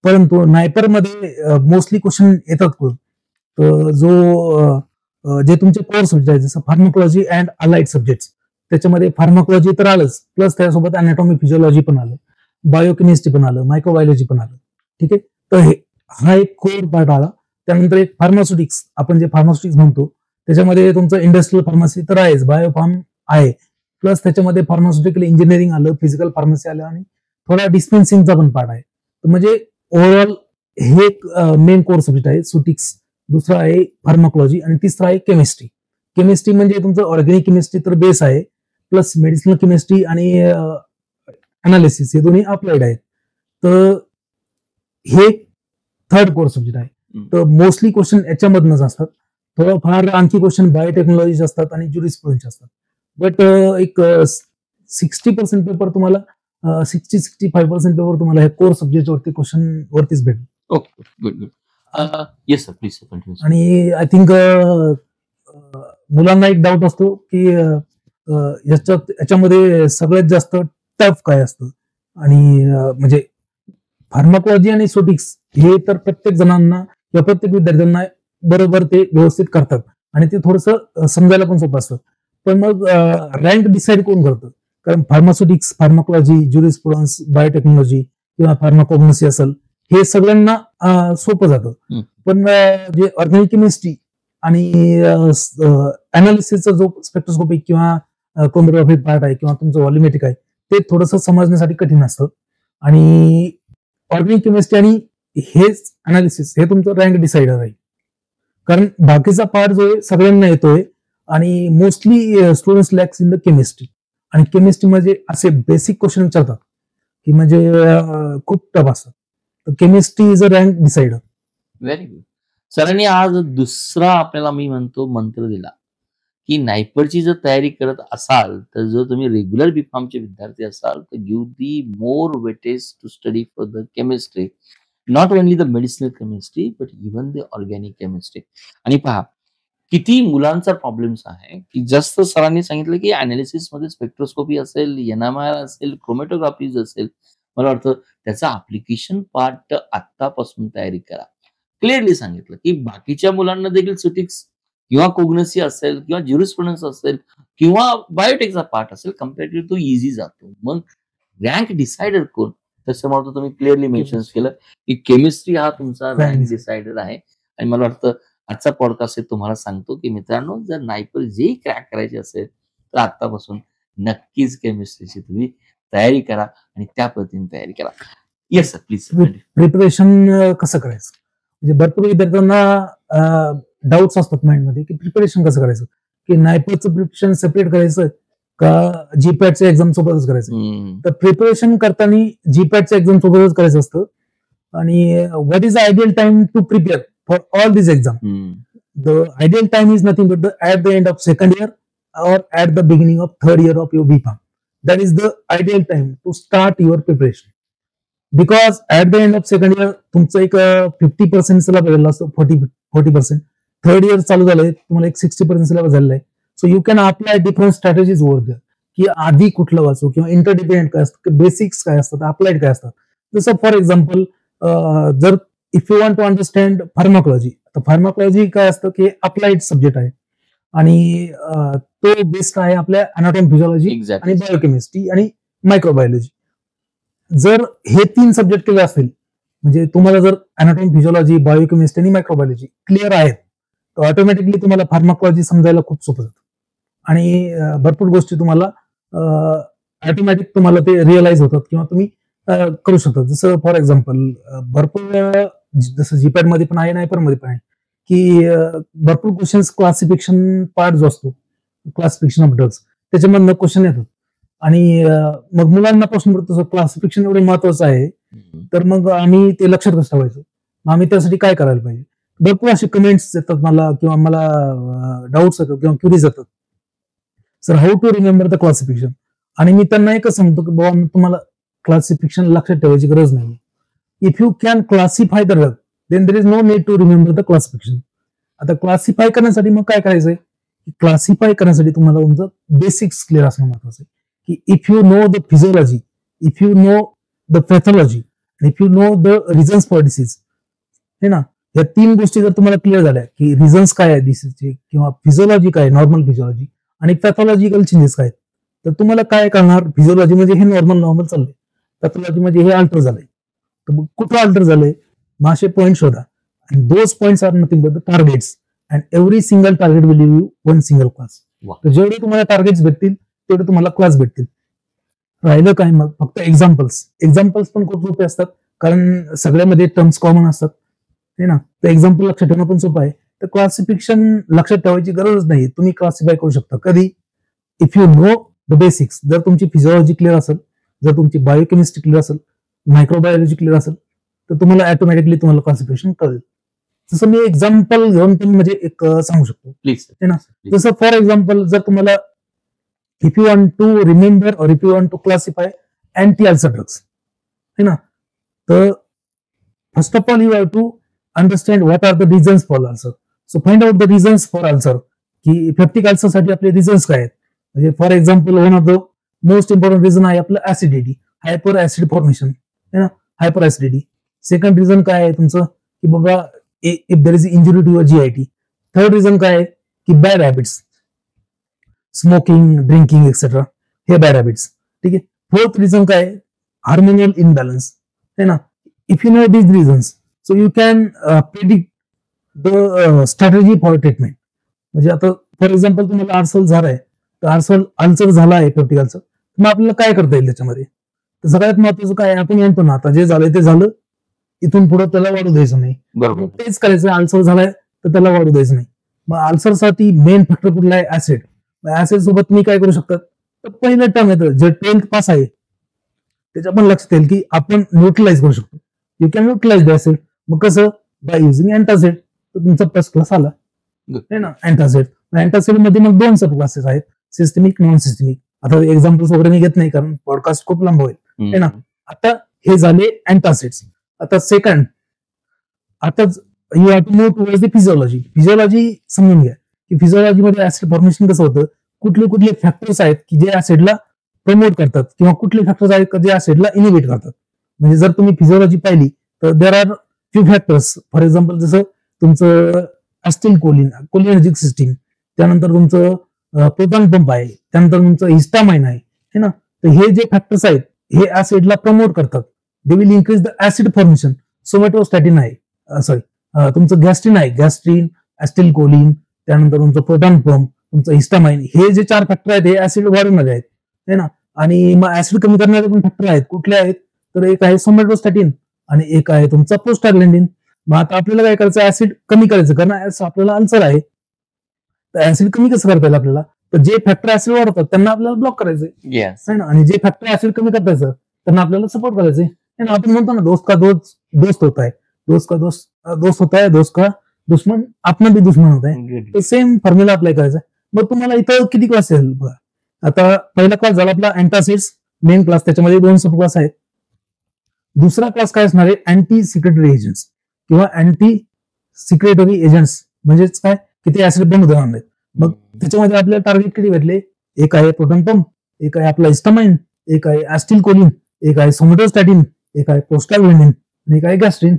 परंतु नायपरमध्ये मोस्टली क्वेश्चन येतात तर जे तुमचे कोर सब्जेक्ट आहेत जसं फार्माकोलॉजी अँड अलाइड सब्जेक्ट, त्याच्यामध्ये फार्माकोलॉजी तर आलंच, प्लस त्यासोबत अॅनाटॉमी, फिजिओलॉजी पण आलं, बायोकेमिस्ट्री पण आलं, मायक्रोबायोलॉजी पण आलं. ठीक आहे, तर हा एक कोर पार्ट आला. त्यानंतर एक फार्मास्युटिक्स, आपण जे फार्मास्युटिक्स म्हणतो त्याच्यामध्ये तुमचं इंडस्ट्रियल फार्मसी तर आहेच, बायोफार्म आहे, प्लस त्याच्यामध्ये फार्मास्युटिकल इंजिनिअरिंग आलं, फिजिकल फार्मसी आलं आणि थोडा डिस्पेन्सिंगचा पण पार्ट आहे. तर म्हणजे ओव्हरऑल हे एक मेन कोर सब्जेक्ट आहे सुटिक्स. दुसरा आहे फार्माकोलॉजी आणि तिसरा आहे केमिस्ट्री. केमिस्ट्री म्हणजे तुमचं ऑर्गॅनिक केमिस्ट्री तर बेस आहे, प्लस मेडिसिनल केमिस्ट्री आणि अनालिसिस हे दोन्ही अप्लाइड आहेत. तर हे थर्ड कोर सब्जेक्ट आहे. तर मोस्टली क्वेश्चन याच्यामधनच असतात. थोडंफार आणखी क्वेश्चन बायोटेक्नॉलॉजी असतात आणि ज्युरिस्प्रुडन्स असतात. बट एक 60% पेपर तुम्हाला 60-65% पेपर तुम्हाला हे कोर सब्जेक्ट वरती क्वेश्चन वरतीच भेटेल. Okay, good good. Yes sir, please continue. आणि आय थिंक मुलांना एक डाऊट असतो की याच्यामध्ये सगळ्यात जास्त टफ काय असतं. आणि म्हणजे फार्माकोलॉजी आणि सोटिक्स हे तर प्रत्येक जणांना किंवा प्रत्येक विद्यार्थ्यांना बरोबर ते व्यवस्थित करतात आणि ते थोडंसं समजायला पण सोपं असतं. पण मग रँक डिसाईड कोण करतं? कारण फार्मास्युटिक्स, फार्माकोलॉजी, ज्युरिस्प्रुडन्स, बायोटेक्नॉलॉजी किंवा फार्माकोग्नोसी असेल, हे सगळ्यांना सोपं जातं. पण जे ऑर्गॅनिक केमिस्ट्री आणि अनालिसिसचा जो स्पेक्ट्रोस्कोपिक किंवा क्रोमॅटोग्राफी पार्ट आहे किंवा तुमचं व्हॉल्युमेट्रिक आहे, ते थोडंसं समजण्यासाठी कठीण असतं. आणि ऑर्गॅनिक केमिस्ट्री आणि हेच अनालिसिस हे तुमचं रँक डिसाइडर आहे. कारण बाकीचा पार्ट जो आहे सगळ्यांना येतोय आणि mostly students lacks in the chemistry. आणि केमिस्ट्री म्हणजे असे बेसिक क्वेश्चन विचारतात की म्हणजे खूप टफ असतात. तर chemistry is a rank decider. Very good. सरांनी आज दुसरा आपल्याला मी म्हणतो मंत्र दिला की नायपरची जर तयारी करत असाल तर जर तुम्ही रेग्युलर बीफार्मचे विद्यार्थी असाल तर give the more weightage to study for the chemistry, not only the medicinal chemistry but even the organic chemistry. आणि पहा किती मुलांचा प्रॉब्लेम्स आहे की जास्त सरांनी सांगितलं की अनालिसिस मध्ये स्पेक्ट्रोस्कोपी असेल, एनएमआर असेल, क्रोमॅटोग्राफी असेल, मला वाटतं त्याचा ऍप्लिकेशन पार्ट आत्तापासून तयारी करा. क्लिअरली सांगितलं की बाकीच्या मुलांना देखील सुटिक्स किंवा कोग्नसी असेल किंवा ज्युरिस्प्रुडन्स असेल किंवा बायोटेकचा पार्ट असेल कम्पॅरेटिव्ह तो इझी जातो. मग रँक डिसाइडर कोण? तसं मला तुम्ही क्लिअरली मेन्शन केलं की केमिस्ट्री हा तुमचा रँक डिसाइडर आहे. आणि मला वाटतं आजचा पॉडकास्ट तुम्हाला सांगतो की मित्रांनो जर नायपर जे क्रॅक करायचे असेल तर आतापासून नक्कीच केमिस्ट्रीची तुम्ही तयारी करा आणि त्या पद्धतीने तयारी करा. Yes sir please. प्रिपरेशन कसं करायचं म्हणजे भरपूर विद्यार्थ्यांना डाऊट्स असतात माइंडमध्ये की प्रिपरेशन कसं करायचं, की नायपरचं प्रिपरेशन सेपरेट करायचं का जीपॅटच्या एक्झाम सोबतच करायचं. तर प्रिपरेशन करताना जीपॅटच्या एक्झाम सोबतच करायचं असतं. आणि what is the ideal time to prepare for all this exam? The ideal time is nothing but at the end of second year or at the beginning of third year of your BPharm. That is the ideal time to start your preparation. Because at the end of second year तुमचं एक 50% syllabus झालेला असतो, 40%. Third year चालू झालंय तुम्हाला एक 60% syllabus झालेला आहे. So you can apply different strategies over there की आधी कुठलं वाचू किंवा इंटरडिपेंडंट काय असतं, बेसिक्स काय असतात, अप्लाइड काय असतात. जसं फॉर एक्झाम्पल जर if you want to understand pharmacology, तर फार्माकोलॉजी काय असतं की अप्लाइड सब्जेक्ट आहे आणि तो बेस्ड आहे आपल्या अनाटॉमी फिजिओलॉजी आणि बायोकेमिस्ट्री आणि मायक्रोबायोलॉजी. जर हे 3 सब्जेक्ट केले असतील म्हणजे तुम्हाला जर अनाटॉमी फिजिओलॉजी, बायोकेमिस्ट्री आणि मायक्रोबायोलॉजी क्लिअर आहेत तर ऑटोमॅटिकली तुम्हाला फार्माकोलॉजी समजायला खूप सोपं जातं आणि भरपूर गोष्टी तुम्हाला ऑटोमॅटिक तुम्हाला ते रिअलाइज होतात किंवा तुम्ही करू शकता. जसं फॉर एक्झाम्पल भरपूर जसं जीपॅट मध्ये पण आहे, नायपर मध्ये पण आहे की भरपूर क्वेश्चन्स क्लासिफिकेशन पार्ट जो असतो, क्लासिफिकेशन ऑफ ड्रग्स, त्याच्यामधनं क्वेश्चन येतात आणि मग मुलांना प्रश्न पडतो क्लासिफिकेशन एवढे महत्वाचं आहे तर मग आम्ही ते लक्षात कसं ठेवायचं, मग आम्ही त्यासाठी काय करायला पाहिजे. भरपूर असे कमेंट्स येतात मला किंवा मला डाऊट्स येतात किंवा क्युरीज येतात, sir how to remember the classification. आणि मी त्यांना एकच सांगतो की बाबा तुम्हाला क्लासिफिकेशन लक्षात ठेवायची गरज नाही. If you can classify the drug then there is no need to remember the classification. आता क्लासिफाय करण्यासाठी मग काय करायचंय, क्लासिफाय करण्यासाठी तुम्हाला तुमचं बेसिक्स क्लिअर असणं महत्वाचं आहे की if you know the physiology, if you know the pathology, if you know the reasons for disease, हे ना, या 3 गोष्टी जर तुम्हाला क्लिअर झाल्या की रिझन्स काय आहे डिसीजचे किंवा फिजिओलॉजी काय, नॉर्मल फिजिओलॉजी आणि पॅथॉलॉजिकल चेंजेस काय, तर तुम्हाला काय करणार, फिजिओलॉजी म्हणजे हे नॉर्मल चाललंय, पॅथॉलॉजी म्हणजे हे अल्टर झालंय, तर कुठं अल्टर झालंय मग असे पॉईंट शोधा. And those points are nothing but the targets. And every single target will give you one single class. तर जेवढे तुम्हाला टार्गेट्स भेटतील तेवढे तुम्हाला क्लास भेटतील. राहिलं काय मग फक्त एक्झाम्पल्स पण खूप सोपे असतात कारण सगळ्यामध्ये टर्म्स कॉमन असतात, हे ना. तर एक्झाम्पल लक्षात ठेवणं पण सोपं आहे. तर क्लासिफिकेशन लक्षात ठेवायची गरज नाही, तुम्ही क्लासिफाय करू शकता कधी, if you know the basics. जर तुमची फिजिओलॉजी क्लिअर असेल, जर तुमची बायोकेमिस्ट्री क्लिअर असेल, मायक्रोबायोलॉजी क्लिअर असेल तर तुम्हाला ऑटोमॅटिकली तुम्हाला क्लासिफिकेशन कळेल. जसं मी एक्झाम्पल घेऊन पण म्हणजे एक सांगू शकतो प्लीज, है ना. जसं फॉर एक्झाम्पल जर तुम्हाला if you want to remember और if you want to classify anti ulcer drugs, है ना, तर first of all you have to understand what are the reasons for ulcer. So find out the reasons for ulcer की peptic ulcer साठी आपले reasons काय आहेत. म्हणजे for example one of the most important reason आहे आपलं acidity, hyper acid formation, है ना, हायपर ऍसिडिटी. सेकंड रिझन काय आहे तुमचं की बाबा if there is injury to your GIT. Third reason काय आहे की bad habits, smoking, drinking etcetera, हे बॅड हॅबिट्स, ठीक आहे. फोर्थ रिझन काय आहे हार्मोनियल इनबॅलन्स, है ना. If you know these reasons so you can predict the strategy for treatment. म्हणजे आता फॉर एक्झाम्पल तुम्हाला आर्सल झालाय, तर अल्सर झाला आहे पेप्टिक अल्सर, मग आपल्याला काय करता येईल त्याच्यामध्ये. तर सगळ्यात महत्वाचं काय आहे, आपण म्हणतो ना आता जे झालंय ते झालं, इथून पुढे त्याला वाढू द्यायचं नाही. बरोबर. मग तेच करायचं, अल्सर झालाय तर त्याला वाढू द्यायचं नाही. मग अल्सरसाठी मेन फॅक्टर कुठला आहे? ऍसिड. ऍसिड सोबत मी काय करू शकतात? तर पहिलं टर्म येतं जे 12th पास आहे त्याच्या पण लक्षात येईल की आपण न्यूट्रलाइज करू शकतो. You can neutralize the acid. मग कसं? By using antacid. तर तुमचा फर्स्ट क्लास आला है ना, अँटासिड. अँटासिड मध्ये मग 2 सब क्लासेस आहेत, सिस्टमिक, नॉन सिस्टमिक. आता एक्झाम्पल्स वगैरे मी घेत नाही कारण पॉडकास्ट खूप लांब होईल है ना. आता हे झाले अँटासिड्स. आता सेकंड, आता you have to move towards the physiology. Physiology समजून घ्या की फिजिओलॉजी मध्ये ऍसिड फॉर्मेशन कसं होतं, कुठले कुठले फॅक्टर्स आहेत की जे ऍसिडला प्रमोट करतात किंवा कुठले फॅक्टर्स आहेत का जे ऍसिडला इनिबिट करतात. म्हणजे जर तुम्ही फिजिओलॉजी पाहिली तर there are few factors. For example जसं तुमचं ऍस्टिल कोलिनर्जिक सिस्टीम, त्यानंतर तुमचं प्रोटॉन पंप आहे, त्यानंतर तुमचं हिस्टामाइन आहे ना. तर हे जे फॅक्टर्स आहेत हे ऍसिडला प्रमोट करतात. They will increase the acid formation. Somatostatin आहे, सॉरी तुमचं गॅस्ट्रिन आहे, गॅस्ट्रिन, ऍस्टिल कोलिन, त्यानंतर तुमचं प्रोटॉन पंप, तुमचं हिस्टामाइन, हे जे 4 फॅक्टर आहेत हे ऍसिड वाढवणारे आहेत है ना. आणि मग ऍसिड कमी करणारे पण फॅक्टर आहेत. कुठले आहेत? तर एक आहे सोमॅटोस्टॅटिन आणि एक आहे तुमचा प्रोस्टाग्लॅंडिन. मग आता आपल्याला काय करायचं? ऍसिड कमी करायचं कारण आपल्याला अल्सर आहे. तर ऍसिड कमी कसं करता येईल आपल्याला? तर जे फॅक्टर ऍसिड वाढवतात त्यांना आपल्याला ब्लॉक करायचंय है ना, आणि जे फॅक्टर ऍसिड कमी करतायचं त्यांना आपल्याला सपोर्ट करायचंय है ना. आपण म्हणतो ना दोस्त का दोस्त होता है, दोस्त का दोस्त होता है, दोस्त का दुश्मन अपना भी दुश्मन होता है. तर सेम फॉर्म्युला अप्लाय करायचा. मग तुम्हाला इथं किती क्लास येईल बघा. आता पहिला क्लास झाला आपला अँटासिड्स मेन क्लास, त्याच्यामध्ये 2 सब क्लास आहेत. दुसरा क्लास काय असणार आहे? अँटी सिक्रेटरी एजंट्स किंवा अँटी सिक्रेटरी एजंट्स. म्हणजेच काय की ते ऍसिड बंद होणार नाहीत. मग त्याच्यामध्ये आपल्याला टार्गेट किती भेटले? एक आहे प्रोटॉन पंप, एक आहे आपला हिस्टामाइन, एक आहे ऍस्टिल कोलिन, एक आहे सोमॅटोस्टॅटिन, एक आहे प्रोस्टाग्लॅंडिन आणि एक आहे गॅस्ट्रिन.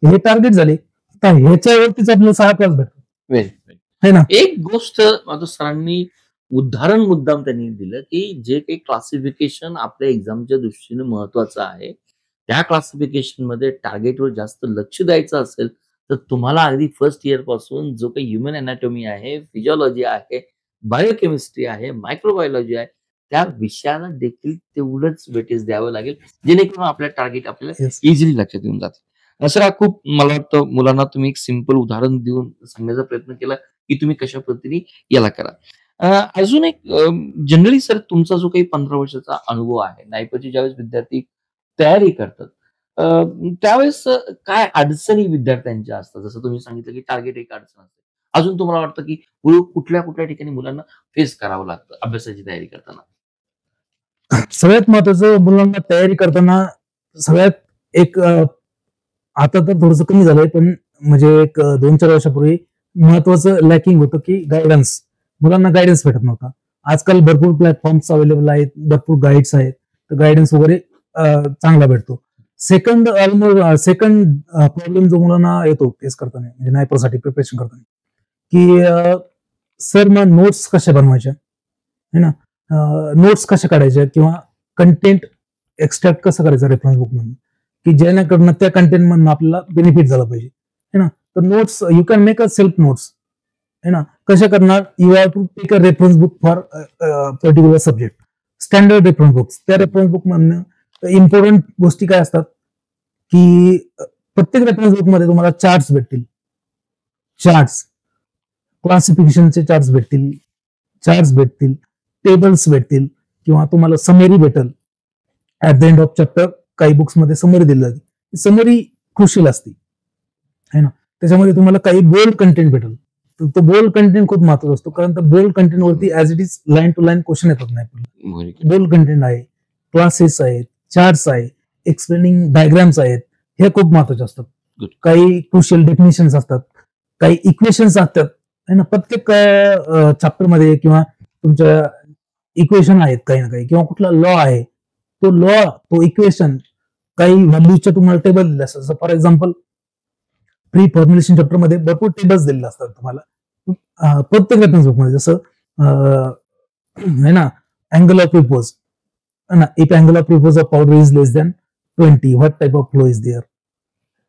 हे टार्गेट झाले. आता ह्याच्यावरतीच आपल्याला 6 क्लास भेटतो है ना. एक गोष्ट माझ्या सरांनी उदाहरण मुद्दाम त्यांनी दिलं की जे काही क्लासिफिकेशन आपल्या एक्झामच्या दृष्टीने महत्वाचं आहे त्या क्लासिफिकेशन मध्ये टार्गेटवर जास्त लक्ष द्यायचं असेल तर तुम्हाला अगदी फर्स्ट इयर पासून जो काही ह्युमन अॅनाटॉमी आहे, फिजिओलॉजी आहे, बायोकेमिस्ट्री आहे, मायक्रोबायोलॉजी आहे त्या विषयाला देखील तेवढंच वेटेज द्यावं लागेल जेणेकरून आपल्या टार्गेट आपल्याला इझिली लक्षात येऊन जाते. सर खूप मला वाटतं मुलांना तुम्ही एक सिंपल उदाहरण देऊन सांगण्याचा प्रयत्न केला की तुम्ही कशा पद्धतीने याला करा. अजून एक जनरली सर तुमचा जो काही 15 वर्षाचा अनुभव आहे, नायपरची ज्यावेळेस विद्यार्थी तयारी करतात त्यावेळेस काय अडचणी विद्यार्थ्यांच्या असतात? जसं तुम्ही सांगितलं की टार्गेट एक अडचण असते. अजून तुम्हाला वाटतं की कुठल्या कुठल्या ठिकाणी मुलांना फेस करावं लागतं अभ्यासाची तयारी करताना? सगळ्यात महत्वाचं मुलांना तयारी करताना सगळ्यात एक आता तर थोडंसं कमी झालंय पण म्हणजे एक 2-4 वर्षापूर्वी महत्वाचं लॅकिंग होतं की गायडन्स. मुलांना गायडन्स भेटत नव्हता. आजकाल भरपूर प्लॅटफॉर्म्स अवेलेबल आहेत, भरपूर गाईड्स आहेत, तर गायडन्स वगैरे चांगला भेटतो. सेकंड प्रॉब्लेम जो मुलांना येतो फेस करताना म्हणजे नायपरसाठी प्रिपरेशन करताना की सर मग नोट्स कशा बनवायच्या है ना, नोट्स कशा काढायच्या किंवा कंटेंट एक्स्ट्रॅक्ट कसं करायचं रेफरन्स बुक मधून की जेणेकरून त्या कंटेंट मधून आपल्याला बेनिफिट झाला पाहिजे है ना. तर notes you can make a self notes है ना. कशा करणार? You have to take a reference book for particular subject, standard reference books. त्या रेफरन्स बुक मधनं इम्पॉर्टंट गोष्टी काय असतात की प्रत्येक रेफरन्स बुक मध्ये तुम्हाला चार्ट्स भेटतील, चार्ट्स क्लासिफिकेशनचे चार्ट्स भेटतील, टेबल्स भेटतील किंवा तुम्हाला समरी भेटेल. At the end of chapter काही बुक्स मध्ये समरी दिली जाते. समरी क्रुशियल असते है ना. त्याच्यामध्ये तुम्हाला काही बोल्ड कंटेंट भेटेल. तो बोल्ड कंटेंट खूप महत्वाचा असतो कारण बोल्ड कंटेंट वरती as it is line to line question येतात नाही. बोल्ड कंटेंट आहे, क्लासेस आहेत, चार्ट्स आहे, एक्सप्लेनिंग डायग्राम्स आहेत, हे खूप महत्वाचे असतात. काही क्रुशियल डेफिनेशन्स असतात, काही इक्वेशन्स असतात है ना. प्रत्येक चॅप्टर मध्ये किंवा तुमच्या इक्वेशन आहेत काही ना काही किंवा कुठला लॉ आहे तो इक्वेशन काही व्हॅल्यूच्या तुम्हाला टेबल दिले असतात. जसं for example pre formulation chapter मध्ये भरपूर टेबल्स दिलेले असतात तुम्हाला प्रत्येक रेफरन्स बुक मध्ये. जसं है ना अँगल ऑफ रिपोज है ना. If angle of repose of powder is less than 20 what type of flow is there.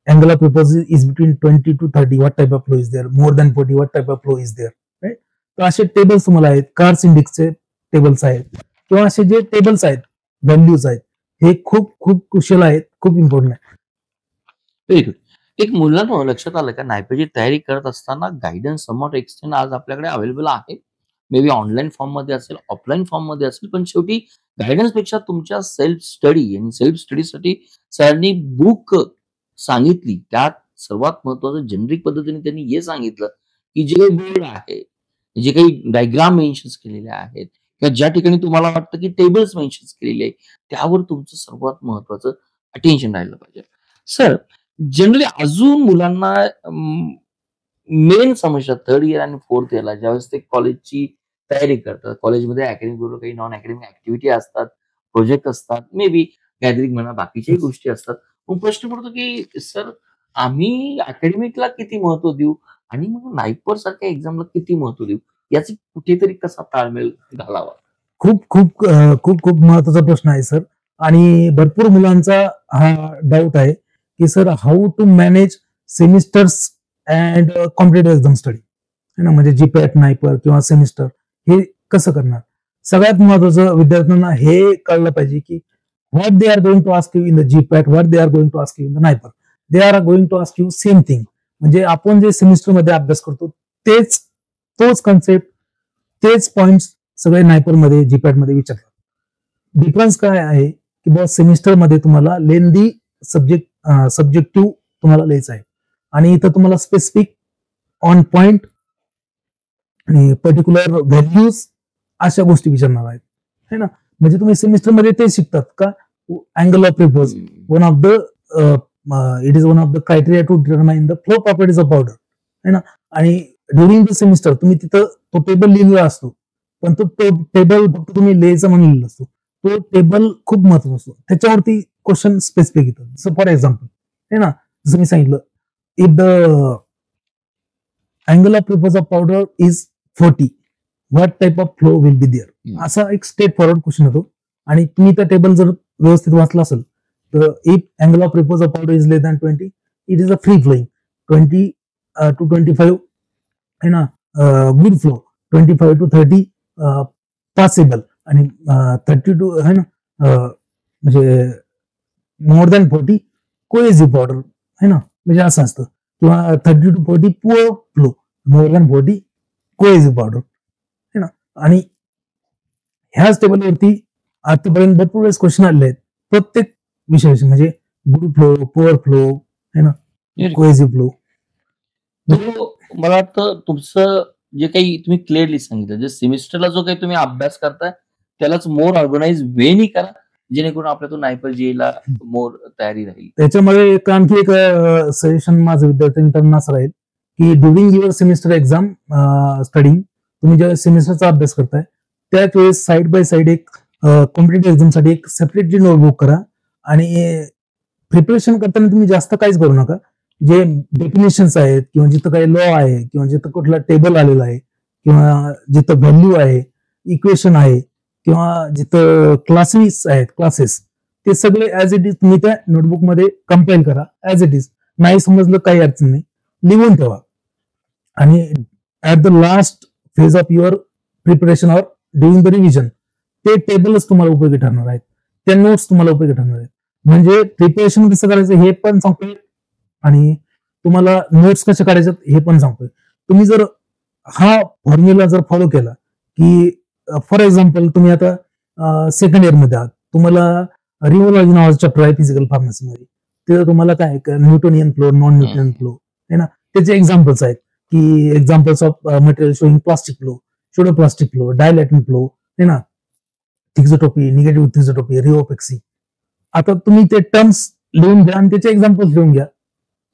Angle of repose is between 20 to 30 what type of flow is there. More than 40 what type of flow is there. Right. तर असे tables तुम्हाला आहेत. Cars इंडेक्सचे tables आहेत किंवा असे जे tables आहेत values आहेत हे खूप खूप क्रुशियल आहेत, खूप इम्पॉर्टंट आहे. Very good. एक मुलांनो लक्षात आलं का नायपीची तयारी करत असताना गाईडन्स सम ऑफ एक्सटेंड आज आपल्याकडे अवेलेबल आहे. मे बी ऑनलाईन फॉर्ममध्ये असेल, ऑफलाईन फॉर्ममध्ये असेल, पण शेवटी गाईडन्सपेक्षा तुमच्या सेल्फ स्टडी आणि सेल्फ स्टडीसाठी सरांनी बुक सांगितली. त्यात सर्वात महत्त्वाचं जेनेरिक पद्धतीने त्यांनी हे सांगितलं, की जे काही बोर्ड आहे, जे काही डायग्राम मेन्शन्स केलेले आहेत किंवा ज्या ठिकाणी तुम्हाला वाटतं, की टेबल्स मेन्शन्स केलेले आहे, त्यावर तुमचं सर्वात महत्त्वाचं अटेन्शन राहिलं पाहिजे. सर जनरली अजून मुलांना मेन समस्या थर्ड इयर आणि फोर्थ इयरला ज्यावेळेस ते कॉलेजची तयारी करतात. कॉलेजमध्ये अकॅडमिक बरोबर काही नॉन अकॅडमिक ऍक्टिव्हिटी असतात, प्रोजेक्ट असतात, मे बी गॅदरिंग म्हणा, बाकीच्याही गोष्टी असतात. मग प्रश्न पडतो की सर आम्ही अकॅडमिकला किती महत्व देऊ आणि मग नायपर सारख्या एक्झामला किती महत्व देऊ? याची कुठेतरी कसा ताळमेळ घालावा? खूप खूप खूप खूप महत्वाचा प्रश्न आहे सर. आणि भरपूर मुलांचा हा डाऊट आहे की sir how to manage semesters and competitive exam study है ना, म्हणजे जीपॅट नायपर किंवा सेमिस्टर हे कसं करणार. सगळ्यात महत्वाचं विद्यार्थ्यांना हे कळलं पाहिजे की what they are going to ask you in the GPAT, what they are going to ask you in the NIPER, they are going to ask you same thing. म्हणजे आपण जे सेमिस्टर मध्ये अभ्यास करतो तेच, तोच कन्सेप्ट, तेच पॉइंट सगळे नायपर मध्ये जीपॅट मध्ये विचारतात. डिफरन्स काय आहे की बस सेमिस्टर मध्ये तुम्हाला लेंदी सब्जेक्टिव्ह तुम्हाला लिहायचं आहे आणि इथं तुम्हाला स्पेसिफिक ऑन पॉइंट आणि पर्टिक्युलर व्हॅल्यूज अशा गोष्टी विचारणार आहेत है ना. म्हणजे तुम्ही सेमिस्टर मध्ये ते शिकतात का angle of repose, one of the it is one of the criteria to determine the flow properties of powder है ना. आणि ड्युरिंग द सेमिस्टर तुम्ही तिथं तो टेबल लिहिलेला असतो, पण तो टेबल फक्त तुम्ही लिहायचं म्हणून लिहिलेला असतो. तो टेबल खूप महत्वाचा असतो, त्याच्यावरती क्वेश्चन स्पेसिफिक येतात. जसं फॉर एक्झाम्पल है ना, जसं मी सांगितलं if the angle of repose of powder is 40, what type of flow will be there, असा एक स्ट्रेट फॉरवर्ड क्वेश्चन होतो. आणि तुम्ही त्या टेबल जर व्यवस्थित वाचला असेल तर if angle of repose of powder is less than 20, it is a free flowing. 20 to 25 है ना गुड फ्लो, 25 to 30 पॉसिबल, आणि 30 टू है ना म्हणजे मोर दॅन 40 कोएझिव्ह पावडर है ना, म्हणजे असं असतं. किंवा 30 to 40 poor flow, more than 40 कोएझिव्ह powder है ना. आणि ह्याच टेबलवरती आतापर्यंत भरपूर वेळेस क्वेश्चन आलेले आहेत प्रत्येक विषयाविषयी, म्हणजे गुड फ्लो, पुअर फ्लो है ना, कोएझिव्ह फ्लो. मला वाटतं तुमचं जे काही तुम्ही क्लिअरली सांगितलं, जे सेमिस्टरला जो काही तुम्ही अभ्यास करताय त्यालाच मोर ऑर्गनाइज वेनी करा, जेणेकरून आपल्यातून नायपर जेला मोर तयारी राहील. त्याच्यामध्ये आणखी एक सजेशन माझं विद्यार्थ्यांना असं राहील की during your semester exam studying, तुम्ही ज्या सेमिस्टरचा अभ्यास करताय त्याच वेळेस साईड बाय साईड एक कॉम्पिटेटिव्ह एक्झामसाठी एक सेपरेटली नोटबुक करा. आणि प्रिपरेशन करताना तुम्ही जास्त काहीच करू नका. जे डेफिनेशन्स आहेत किंवा जिथं काही लॉ आहे किंवा जिथं कुठला टेबल आलेला आहे किंवा जिथं व्हॅल्यू आहे, इक्वेशन आहे किंवा जिथं क्लासेस, ते सगळे ऍज इट इज तुम्ही त्या नोटबुकमध्ये कंपाईल करा ऍज इट इज. नाही समजलं काही अडचण नाही, लिहून ठेवा. आणि at the last phase of your preparation or during the revision ते टेबलच तुम्हाला उपयोगी ठरणार आहेत, त्या नोट्स तुम्हाला उपयोगी ठरणार आहेत. म्हणजे प्रिपरेशन कसं करायचं हे पण सांगतोय आणि तुम्हाला नोट्स कशा काढायच्यात हे पण सांगतोय. तुम्ही जर हा फॉर्म्युला जर फॉलो केला की फॉर एक्झाम्पल तुम्ही आता सेकंड इयर मध्ये आहात, तुम्हाला रिओलॉजी नावाचं चॅप्टर आहे फिजिकल फार्मसीमध्ये, तिथं तुम्हाला काय Newtonian flow, non Newtonian flow है ना, त्याचे एक्झाम्पल्स आहेत की examples of material showing plastic flow, pseudo plastic flow, dilatant flow है ना, थिक्झोटोपी, निगेटिव्ह थिक्झोटोपी, रिओपेक्सी. आता तुम्ही ते टर्म्स लिहून घ्या आणि त्याचे एक्झाम्पल्स लिहून घ्या.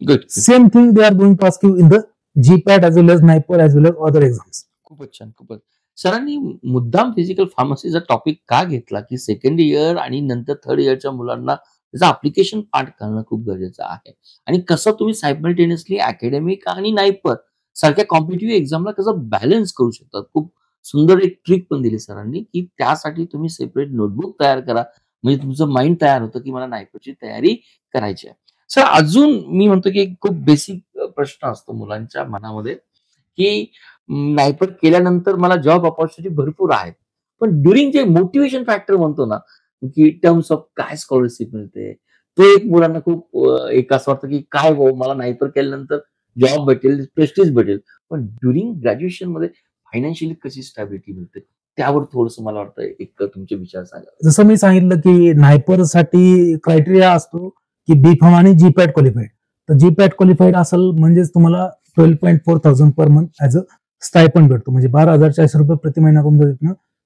Good. Same thing they are going to ask you in the GPAT as well as NIPER as well as other exams. खूपच छान, खूपच. सरांनी मुद्दाम फिजिकल फार्मसीचा टॉपिक का घेतला की सेकंड इयर आणि नंतर थर्ड इयरच्या मुलांना त्याचं अप्लिकेशन पार्ट करणं खूप गरजेचं आहे आणि कसं तुम्ही सायमल्टेनियसली अकॅडमिक आणि नायपर सारख्या कॉम्पिटेटिव्ह एक्झामला कसं बॅलन्स करू शकतात. खूप सुंदर एक ट्रिक पण दिली सरांनी की त्यासाठी तुम्ही सेपरेट नोटबुक तयार करा, म्हणजे तुमचं माइंड तयार होतं की मला नायपरची तयारी करायची आहे. सर अजून मी म्हणतो की एक खूप बेसिक प्रश्न असतो मुलांच्या मनामध्ये की नायपर केल्यानंतर मला जॉब ऑपॉर्च्युनिटी भरपूर आहेत, पण ड्युरिंग जे मोटिवेशन फॅक्टर म्हणतो ना की टर्म्स ऑफ काय स्कॉलरशिप मिळते, तो एक मुलांना खूप एक असं वाटतं की काय हो मला नायपर केल्यानंतर जॉब भेटेल, प्रेस्टिज भेटेल. पण ड्युरिंग ग्रॅज्युएशन मध्ये फायनान्शियली कशी स्टॅबिलिटी मिळते? त्यावर थोडंसं मला वाटतं एक तुमचे विचार सांगा. जसं मी सांगितलं की नायपर साठी क्रायटेरिया असतो की बी फार्म आणि जीपॅट क्वालिफाईड. तर जीपॅट क्वालिफाईड असेल म्हणजेच तुम्हाला 12,400 per month as a stipend भेटतो. म्हणजे 12,400 प्रति महिना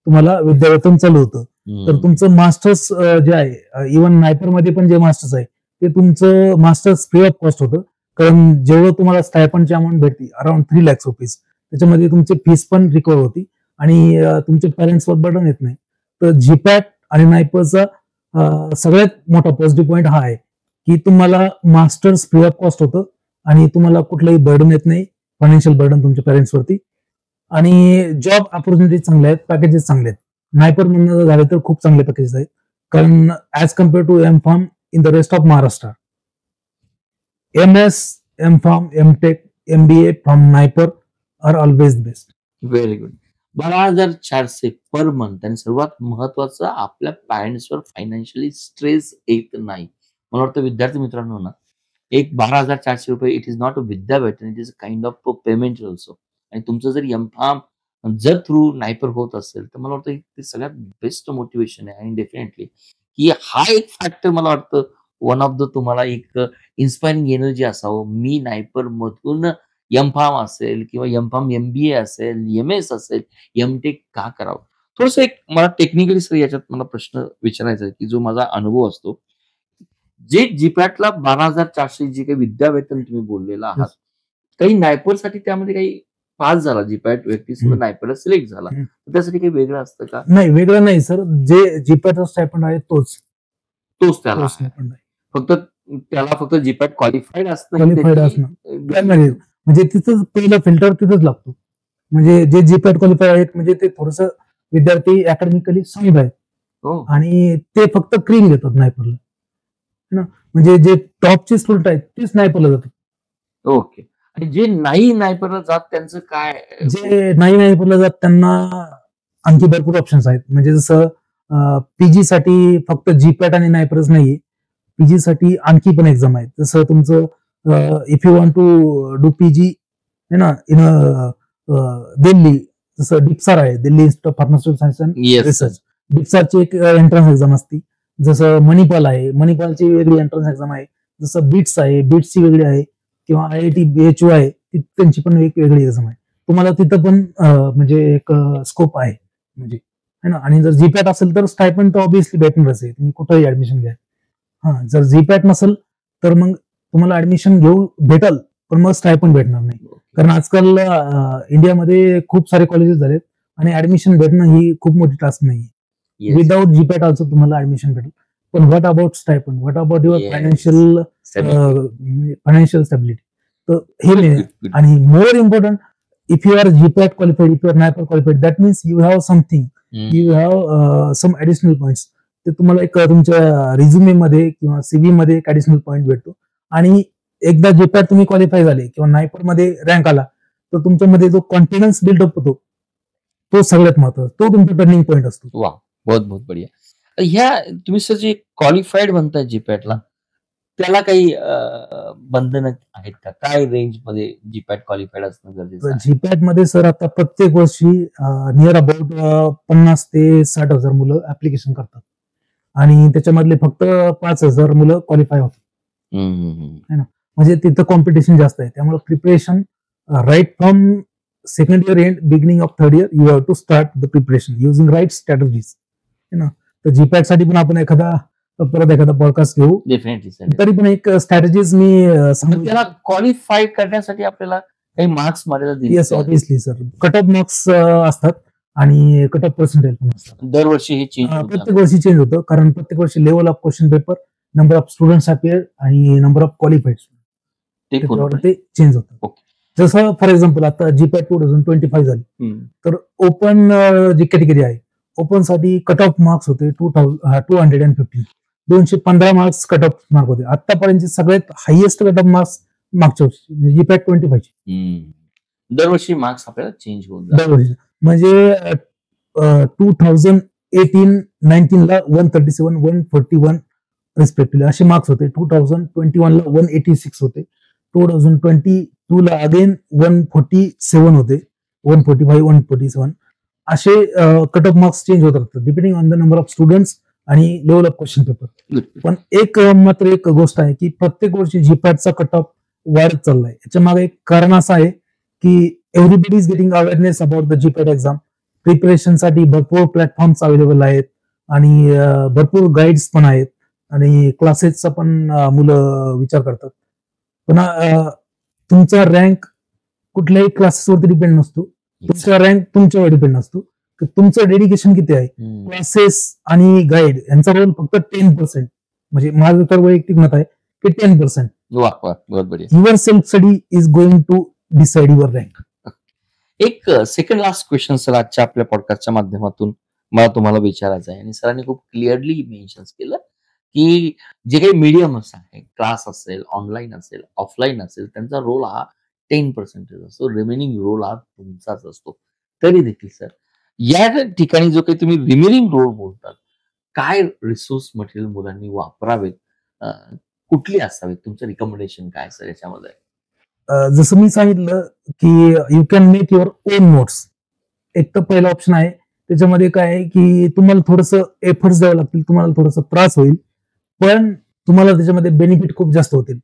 तुम्हाला विद्यावेतन चालू होतं. तर तुमचं मास्टर्स जे आहे, इव्हन नायपर मध्ये पण जे मास्टर्स आहे ते तुमचं मास्टर्स फ्री ऑफ कॉस्ट होतं. कारण जेवढं तुम्हाला स्टायपंडची अमाऊंट भेटते अराउंड 3 लाख रुपीज, त्याच्यामध्ये तुमची फीस पण रिकव्हर होती आणि तुमच्या पॅरेंट्सवर बर्डन येत नाही. तर जीपॅट आणि नायपरचा सगळ्यात मोठा पॉझिटिव्ह पॉईंट हा आहे की तुम्हाला मास्टर्स फ्री ऑफ कॉस्ट होतं आणि तुम्हाला कुठलंही बर्डन येत नाही, फायनान्शियल बर्डन तुमच्या पॅरेंट्सवरती. आणि जॉब ऑपॉर्च्युनिटी चांगल्या आहेत, पॅकेजेस चांगले आहेत. नायपर म्हणणं झालं तर खूप चांगले पॅकेजेस आहेत, कारण as compare to M pharm in the rest of Maharashtra, MS, M pharm, MTech, MBA from NIPER are always best. Very good. 12,400 per month आणि सर्वात महत्वाचं आपल्या पॅरेंट्सवर फायनान्शियली स्ट्रेस येत नाही. मला वाटतं विद्यार्थी मित्रांनो ना, एक 12,400 रुपये इट इज नॉट अ विद्यावेतन, it is a kind of payment also. आणि तुमचं जर एम-फार्म जर थ्रू नायपर होत असेल तर मला वाटतं ते सगळ्यात बेस्ट मोटिवेशन आहे. आणि डेफिनेटली की हा एक फॅक्टर मला वाटतं वन ऑफ द तुम्हाला एक इन्स्पायरिंग एनर्जी असावं. मी नायपर मधून एम-फार्म असेल किंवा एम-फार्म MBA असेल, MS असेल, MTech का करावं? थोडंसं एक मला टेक्निकली सर याच्यात मला प्रश्न विचारायचा आहे, की जो माझा अनुभव असतो. जे जीपॅटला 12,400 जे काही विद्यावेतन तुम्ही बोललेला आहात, काही नायपरसाठी त्यामध्ये काही पास झाला जीपॅट व्यक्ती समजा नायपरला सिलेक्ट झाला, तर त्यासाठी काही वेगळं असतं का? नाही, वेगळं नाही सर. जे जीपॅटचा स्टायपंड आहे तोच तोच त्याला स्टायपंड आहे. फक्त त्याला फक्त जीपॅट क्वालिफाईड असतं क्वालिफाईड असणं प्रायमरी, म्हणजे तिथंच पहिलं फिल्टर तिथंच लागतो. म्हणजे जे जीपॅट क्वालिफाईड आहेत म्हणजे ते थोडस विद्यार्थी अकॅडमिकली साऊंड आहेत हो. आणि ते फक्त क्रीम घेतात नायपरला, है ना. म्हणजे जे टॉपचे स्टुडंट आहेत तेच नायपरला जातात. ओके. आणि जे नाही नायपरला जात त्यांचं काय? जे नाही नायपरला जात त्यांना आणखी भरपूर ऑप्शन्स आहेत. म्हणजे जसं पीजी साठी फक्त जीपॅट आणि नायपरच नाहीये, पीजी साठी आणखी पण एक्झाम आहेत. जसं तुमचं if you want to do PG है ना इन दिल्ली, जसं डिप्सार आहे, Delhi institute of pharmaceutical science and research. डिप्सारची एक एंट्रन्स एक्झाम असते. जसं मणिपाल आहे, मणिपालची वेगळी एंट्रन्स एक्झाम आहे. जसं बीट्स आहे, बीट्सची वेगळी आहे. किंवा IIT BHU आहे, त्यांची पण एक वेगळी एक्झाम आहे. तुम्हाला तिथं पण म्हणजे एक स्कोप आहे म्हणजे, है ना. आणि जर जीपॅट असेल तर स्टायपंड तर ऑब्व्हियसली भेटणारच आहे, तुम्ही कुठेही ऍडमिशन घ्या. हा, जर जीपॅट नसेल तर मग तुम्हाला ऍडमिशन घेऊ भेटल पण मग स्टायपंड भेटणार नाही. कारण आजकाल इंडियामध्ये खूप सारे कॉलेजेस झालेत आणि ऍडमिशन भेटणं ही खूप मोठी टास्क नाही. विदाउट जीपॅट ऑल्सो तुम्हाला ऍडमिशन भेटेल. पण what about stipend, what about your financial stability. तर हे नाही. आणि more important, if you are GPAT qualified, if you are NIPER qualified, that means you have something, you have some additional points. ते तुम्हाला एक तुमच्या रिझ्युमे मध्ये किंवा CV मध्ये एक ऍडिशनल पॉईंट भेटतो. आणि एकदा जीपॅट तुम्ही क्वालिफाय झाले किंवा नायपर मध्ये रँक आला तर तुमच्यामध्ये जो कॉन्फिडन्स बिल्डअप होतो तो सगळ्यात महत्वाचा, तो तुमचा टर्निंग पॉईंट असतो. वा, बहुत बहुत बढिया. ह्या तुम्ही सर जे क्वालिफाईड म्हणताय जीपॅटला, त्याला काही बंधनं आहेत का? काय रेंज मध्ये जीपॅट क्वालिफाईड असणं गरजेचं आहे? जीपॅट मध्ये सर आता प्रत्येक वर्षी नियर अबाउट 50 ते 60,000 मुलं ऍप्लिकेशन करतात आणि त्याच्यामधले फक्त 5,000 मुलं क्वालिफाय होतात. है ना. म्हणजे तिथं कॉम्पिटिशन जास्त आहे. त्यामुळे preparation right from second year end beginning of third year you have to start the preparation using right strategies, है ना. तर जीपॅट साठी पण आपण परत एखादा पॉडकास्ट घेऊ डेफिनेटली. तरी पण एक स्ट्रॅटेजीज मी सांगू. त्याला क्वालिफाय करण्यासाठी आपल्याला काही मार्क्स मर्यादा दिली? Yes, obviously sir. Cut off marks असतात आणि कट ऑफ पर्सेंटेज पण असतात. दरवर्षी हे चेंज प्रत्येक वर्षी चेंज होतं, कारण प्रत्येक वर्षी level of question paper, number of students appear आणि नंबर ऑफ क्वालिफाईड ते चेंज होतं. जसं फॉर एक्झाम्पल आता जीपॅट 2025 झाली तर ओपन जी कॅटेगरी आहे, ओपन साठी कट ऑफ मार्क्स होते 215, 215 मार्क्स कट ऑफ मार्क होते. आतापर्यंत सगळ्यात हायएस्ट कट ऑफ मार्क्स मागच्या वर्षी जीपॅट 25. दरवर्षी मार्क्स आपल्याला चेंज होऊन दरवर्षी. म्हणजे 2018-19 ला 137, 141 रिस्पेक्टिव्हली असे मार्क्स होते. 2021ला 186 होते, 2022ला अगेन 147 होते, 145, 147 असे कट ऑफ मार्क्स चेंज होत राहतात depending on the number of students आणि लेवल ऑफ क्वेश्चन पेपर. पण मात्र एक गोष्ट आहे की प्रत्येक वर्षी जीपॅटचा कट ऑफ वाढत चाललाय. याच्या मागे एक कारण असं आहे की everybody is getting awareness about the GPAT exam. प्रिपरेशनसाठी भरपूर प्लॅटफॉर्म्स अवेलेबल आहेत आणि भरपूर गाईड्स पण आहेत आणि क्लासेसचा पण मुलं विचार करतात. पण तुमचा रँक कुठल्याही क्लासेसवरती डिपेंड नसतो, तुमचा रँक तुमच्यावर डिपेंड नसतो. तुमचं डेडिकेशन किती आहे. क्लासेस आणि गाईड यांचा रोल फक्त 10%, म्हणजे माझं तर वैयक्तिक मत आहे की 10%. Your self study is going to decide your rank. एक सेकंड लास्ट क्वेश्चन सर आजच्या आपल्या पॉडकास्टच्या माध्यमातून मला तुम्हाला विचारायचं आहे. आणि सरांनी खूप क्लिअरली मेन्शन केलं की जे काही मीडियम्स आहे, क्लास असेल, ऑनलाईन असेल, ऑफलाईन असेल, त्यांचा रोल हा 10% असतो, रिमेनिंग रोल हा तुमचाच असतो. तरी देखील सर या ठिकाणी जो काही तुम्ही रिमेनिंग रोल बोलतात, काय रिसोर्स मटेरियल मुलांनी वापरावेत, कुठली असावेत, तुमचं रिकमेंडेशन काय सर याच्यामध्ये? जसं मी सांगितलं की you can make your on notes. एक तर पहिला ऑप्शन आहे, त्याच्यामध्ये काय आहे की तुम्हाला थोडस एफर्ट्स द्यावं लागतील, तुम्हाला थोडासा त्रास होईल, पण तुम्हाला त्याच्यामध्ये बेनिफिट खूप जास्त होतील.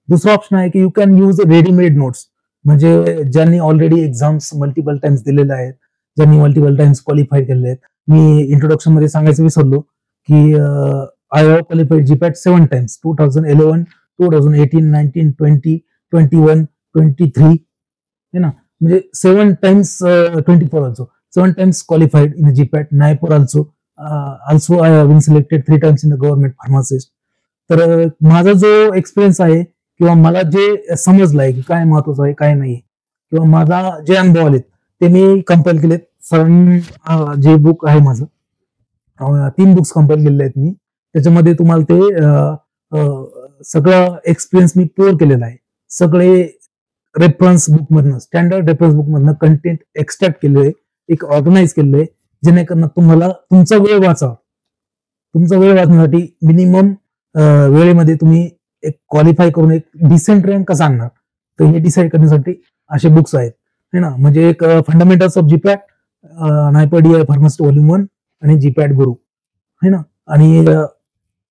दुसरा ऑप्शन आहे की you can use readymade notes, म्हणजे ज्यांनी ऑलरेडी एक्झाम्स मल्टिपल टाइम्स दिलेले आहेत, ज्यांनी मल्टिपल टाइम्स क्वालिफाय केलेले आहेत. मी इंट्रोडक्शन मध्ये सांगायचं विसरलो की I have qualified GPAT 7 times, 2011, 2018, 19, 20, 21, 23 है ना, म्हणजे 7 times 24 also, 7 times qualified in the GPAT. Naipur also I have been selected 3 times in the government pharmacist. तर माझा जो एक्सपिरियन्स आहे किंवा मला जे समजलंय की काय महत्वाचं आहे काय नाही, किंवा माझा जे अनुभव आलेत ते मी कंपाईल केलेत. सरांनी जे बुक आहे माझं, 3 बुक्स कंपाईल केलेले आहेत मी. त्याच्यामध्ये तुम्हाला ते सगळं एक्सपिरियन्स मी प्युअर केलेला आहे. सगळे रेफरन्स बुक मधनं, स्टँडर्ड रेफरन्स बुक मधनं कंटेंट एक्स्ट्रॅक्ट केलेलं आहे, एक ऑर्गनाइज केलेलं आहे, जेणेकरून तुम्हाला तुमचा वेळ वाचावा. तुमचा वेळ वाचण्यासाठी मिनिमम वेळेमध्ये तुम्ही एक क्वालिफाय करून एक डिसेंट रँक कसा आणणार, तर हे डिसाईड करण्यासाठी असे बुक्स आहेत है ना. म्हणजे एक fundamentals of GPAT, NIPER DI pharmacist volume 1 आणि जीपॅट गुरु है ना. आणि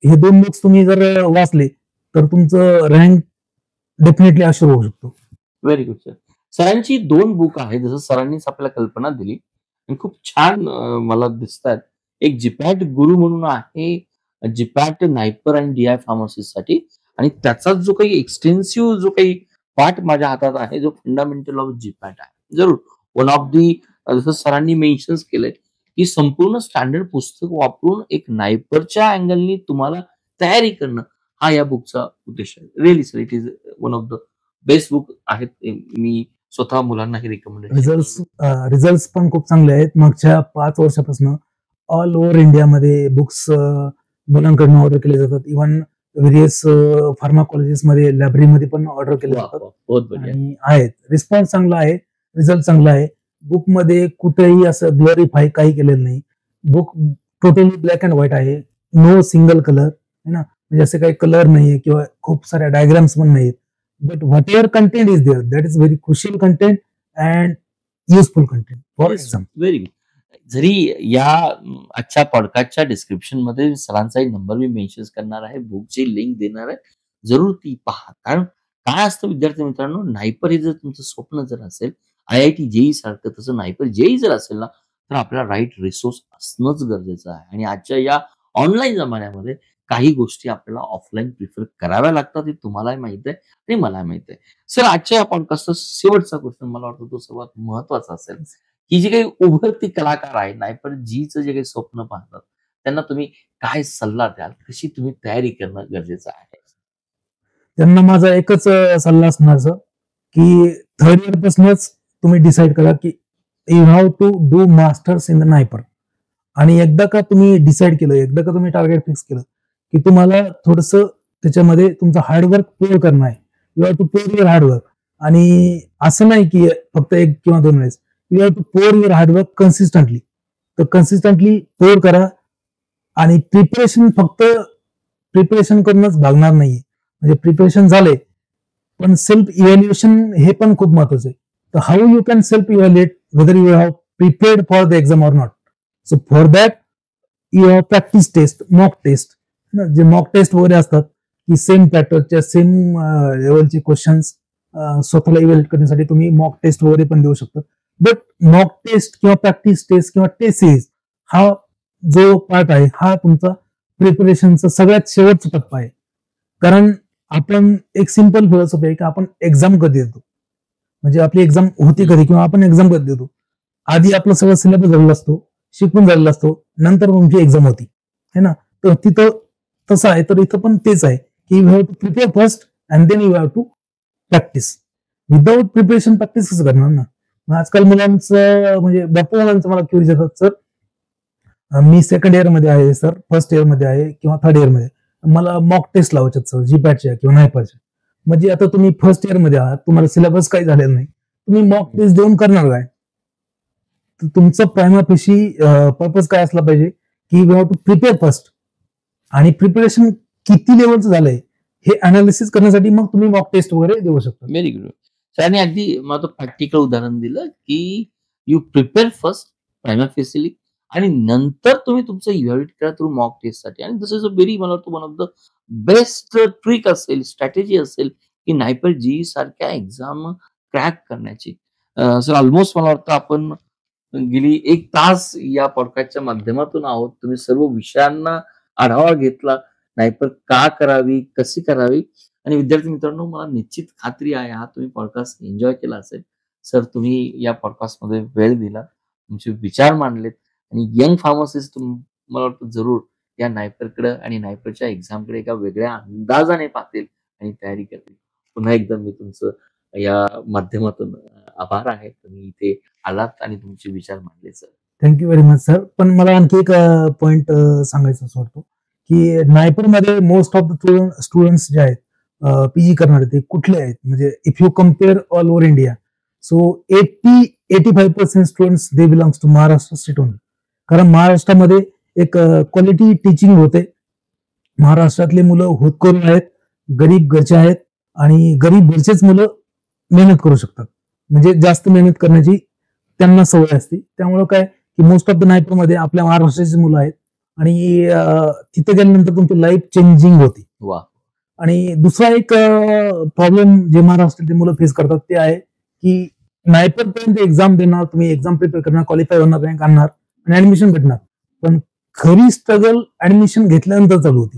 हे 2 बुक्स तुम्ही जर वाचले तर तुमचं रँक डेफिनेटली अश्योर होऊ शकतो. Very good sir. सरांची 2 बुक आहेत, जसं सरांनीच आपल्याला कल्पना दिली आणि खूप छान मला दिसतात. एक जीपॅट गुरु म्हणून आहे, जीपॅट नायपर आणि DI फार्मसिस्ट साठी, आणि त्याचा जो काही एक्सटेन्सिव्ह जो काही पार्ट माझ्या हातात आहे, जो फंडामेंटल ऑफ जीपॅट आहे. जरूर वन ऑफ दी, जसं सरांनी मेन्शन केलंय की संपूर्ण स्टँडर्ड पुस्तक वापरून एक नायपरच्या अँगलनी तुम्हाला तयारी करणं हा या बुकचा उद्देश आहे. Really sir, it is one of the best book आहेत. मी स्वतः मुलांना हे रिकमेंडेशन. रिझल्ट पण खूप चांगले आहेत. मागच्या 5 वर्षापासून ऑल ओव्हर इंडियामध्ये बुक्स मुलांकडून ऑर्डर केले जातात. इव्हन व्हेरियस फार्मा कॉलेजेस मध्ये, लायब्ररीमध्ये पण ऑर्डर केले जातात आणि आहेत. रिस्पॉन्स चांगला आहे, रिझल्ट चांगला आहे. बुक मध्ये कुठेही असं ग्लोरीफाय काही केलेलं नाही. Book totally black and white आहे, नो सिंगल कलर है ना, म्हणजे असे काही कलर नाहीये किंवा खूप साऱ्या डायग्राम्स पण नाहीत. But whatever content is there, that is very crucial content and useful content for exam. Very good. जरी या आजच्या पॉडकास्टच्या डिस्क्रिप्शन मध्ये सरांचा एक नंबर मी मेन्शन करणार आहे, बुकची लिंक देणार आहे, जरूर ती पहा. कारण काय असतं विद्यार्थी मित्रांनो, नायपर हे जर तुमचं स्वप्न जर असेल, IIT JEE सारखं तसं नायपर JEE जर असेल ना, तर आपल्याला राईट रिसोर्स असणंच गरजेचं आहे. आणि आजच्या या ऑनलाईन जमान्यामध्ये काही गोष्टी आपल्याला ऑफलाईन प्रिफर कराव्या लागतात, हे तुम्हालाही माहित आहे आणि मलाही माहित आहे. सर, आजच्या या पॉडकास्टचा शेवटचा क्वेश्चन मला वाटतं तो सर्वात महत्वाचा असेल, की जे काही उभरती कलाकार आहे, नायपर JEEचं जे काही स्वप्न पाहतात, त्यांना तुम्ही काय सल्ला द्याल, कशी तुम्ही तयारी करणं गरजेचं आहे? त्यांना माझा एकच सल्ला असणार सर, की 3rd इयर पासूनच तुम्ही डिसाईड करा की you have to do masters in the NIPER. आणि एकदा का तुम्ही डिसाईड केलं, एकदा का तुम्ही टार्गेट फिक्स केलं की तुम्हाला थोडस त्याच्यामध्ये तुमचं हार्डवर्क पूर्ण करणं आहे. यू हॅव टू पोर युअर हार्डवर्क. आणि असं नाही की फक्त 1 किंवा 2 वेळेस, यू हॅव टू पोर युअर हार्डवर्क कन्सिस्टंटली. तर कन्सिस्टंटली पोर करा आणि प्रिपरेशन फक्त प्रिपरेशन करूनच भागणार नाहीये. म्हणजे प्रिपरेशन झाले, पण सेल्फ इव्हॅल्युएशन हे पण खूप महत्वाचं आहे. तर how you can self evaluate whether you have prepared for the exam or not. So for that you have practice test, mock test. जे मॉक टेस्ट वगैरे असतात की सेम पॅटर्नच्या सेम लेवलचे क्वेश्चन्स स्वतःला इव्हॅल्युएट करण्यासाठी तुम्ही मॉक टेस्ट वगैरे पण देऊ शकता. बट मॉक टेस्ट किंवा प्रॅक्टिस टेस्ट किंवा टेस्ट सिरीज हा जो पार्ट आहे हा तुमचा प्रिपरेशनचा सगळ्यात शेवटचा टप्पा आहे. कारण आपण एक सिंपल फिलॉसॉफी आहे की आपण एक्झाम कधी देतो, म्हणजे आपली एक्झाम होती कधी किंवा आपण एक्झाम कधी देतो. आधी आपलं सगळं सिलेबस झालेला असतो, शिकून झालेला असतो, नंतर तुमची एक्झाम होती है ना. तर तिथं तसं आहे, तर इथं पण तेच आहे की you have to prepare first and then you have to practice. Without preparation practice कसं करणार ना. मग आजकाल मुलांचं म्हणजे भरपूर मुलांचं मला क्युरियस येतात, सर मी सेकंड इयर मध्ये आहे, सर फर्स्ट इयर मध्ये आहे किंवा थर्ड इयर मध्ये, मला मॉक टेस्ट लावायच्यात सर जीपॅटच्या किंवा नायपाच्या. म्हणजे आता तुम्ही फर्स्ट इयर मध्ये आहात, तुम्हाला सिलेबस काही झालेलं नाही, तुम्ही मॉक टेस्ट देऊन करणार काय. तुमचं प्रायमाफेशी पर्पज काय असला पाहिजे की you have to prepare first, आणि प्रिपरेशन किती लेवलचं झालंय हे अनालिसिस करण्यासाठी मग तुम्ही मॉक टेस्ट वगैरे देऊ शकता. Very good. सरांनी अगदी मला प्रॅक्टिकल उदाहरण दिलं की यू प्रिपेअर फर्स्ट प्रायमा फेसिली, आणि नंतर तुम्ही तुमचं इव्हॅल्युएट करा थ्रू मॉक टेस्टसाठी. आणि दिस इज अ व्हेरी, मला वाटतं one of the best trick असेल, स्ट्रॅटेजी असेल की नायपर जी सारख्या एक्झाम क्रॅक करण्याची. सर ऑलमोस्ट मला वाटतं आपण गेली 1 तास या पॉडकास्टच्या माध्यमातून आहोत. तुम्ही सर्व विषयांना आढावा घेतला, नायपर का करावी, कशी करावी. आणि विद्यार्थी मित्रांनो, मला निश्चित खात्री आहे हा तुम्ही पॉडकास्ट एन्जॉय केला असेल. सर तुम्ही या पॉडकास्टमध्ये वेळ दिला, तुमचे विचार मांडलेत, आणि यंग फार्मसिस्ट मला वाटतं जरूर या नायपरकडे आणि नायपरच्या एक्झामकडे एका वेगळ्या अंदाजाने पाहतील आणि तयारी करतील. पुन्हा एकदा मी तुमचं या माध्यमातून आभार आहे. तुम्ही इथे आलात आणि तुमचे विचार मांडले sir. Thank you very much sir. पण मला आणखी एक पॉइंट सांगायचं असं वाटतो की नायपरमध्ये मोस्ट ऑफ द स्टुडंट्स जे आहेत पीजी करणारे ते कुठले आहेत, म्हणजे if you compare all over India, so 85% students they belongs to Maharashtra state only. कारण महाराष्ट्रामध्ये एक क्वालिटी टीचिंग होते. महाराष्ट्रातले मुलं होतकरू आहेत, गरीब घरचे आहेत, आणि गरीब घरचेच मुलं मेहनत करू शकतात, म्हणजे जास्त मेहनत करण्याची त्यांना सवय असते. त्यामुळे काय की मोस्ट ऑफ द नायपर मध्ये आपल्या महाराष्ट्राची मुलं आहेत, आणि तिथे गेल्यानंतर तुमची लाईफ चेंजिंग होती. वा. आणि दुसरा एक प्रॉब्लेम जे महाराष्ट्रातले मुलं फेस करतात ते आहे की नायपर पर्यंत एक्झाम देणार, तुम्ही एक्झाम प्रिपेअर करणार, क्वालिफाय होणार, रँक आणणार आणि ऍडमिशन भेटणार, पण खरी स्ट्रगल ऍडमिशन घेतल्यानंतर चालू होती.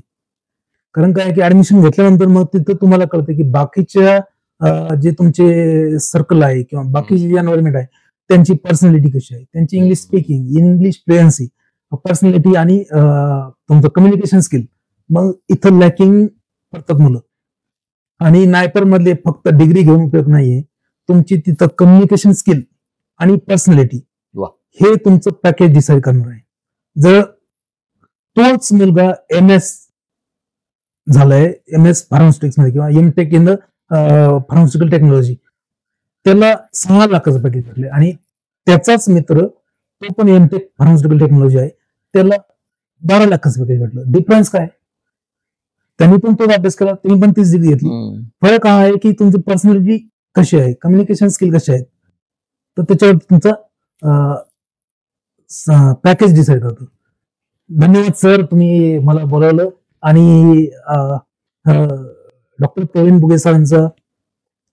कारण काय की ऍडमिशन घेतल्यानंतर मग तिथं तुम्हाला कळतं की बाकीच्या जे तुमचे सर्कल आहे किंवा बाकीचे जे एन्व्हायरमेंट आहे त्यांची पर्सनॅलिटी कशी आहे, त्यांची English speaking, English fluency, personality आणि तुमचं कम्युनिकेशन स्किल, मग इथं लॅकिंग पडतात मुलं. आणि नायपर मधले फक्त डिग्री घेऊन उपयोग नाहीये, तुमची तिथं कम्युनिकेशन स्किल आणि पर्सनॅलिटी हे तुमचं पॅकेज डिसाईड करणार आहे. जर तोच मुलगा MS झालाय, MS फार्मास्युटिक्स मध्ये किंवा MTech in the pharmaceutical technology, त्याला 6 लाखाचं पॅकेज भेटले, आणि त्याचाच मित्र तो पण एमटेक फार्मास्युटिकल टेक्नॉलॉजी आहे, त्याला 12 लाखाचं पॅकेज भेटलं. डिफरन्स काय? त्यांनी पण तो अभ्यास केला, त्यांनी पण तीच डिग्री घेतली. फरक हा आहे की तुमची पर्सनॅलिटी कशी आहे, कम्युनिकेशन स्किल कशी आहेत, तर त्याच्यावर तुमचा पॅकेज डिसाईड करतो. धन्यवाद सर, तुम्ही मला बोलावलं. आणि डॉक्टर प्रवीण बुगे सरांचं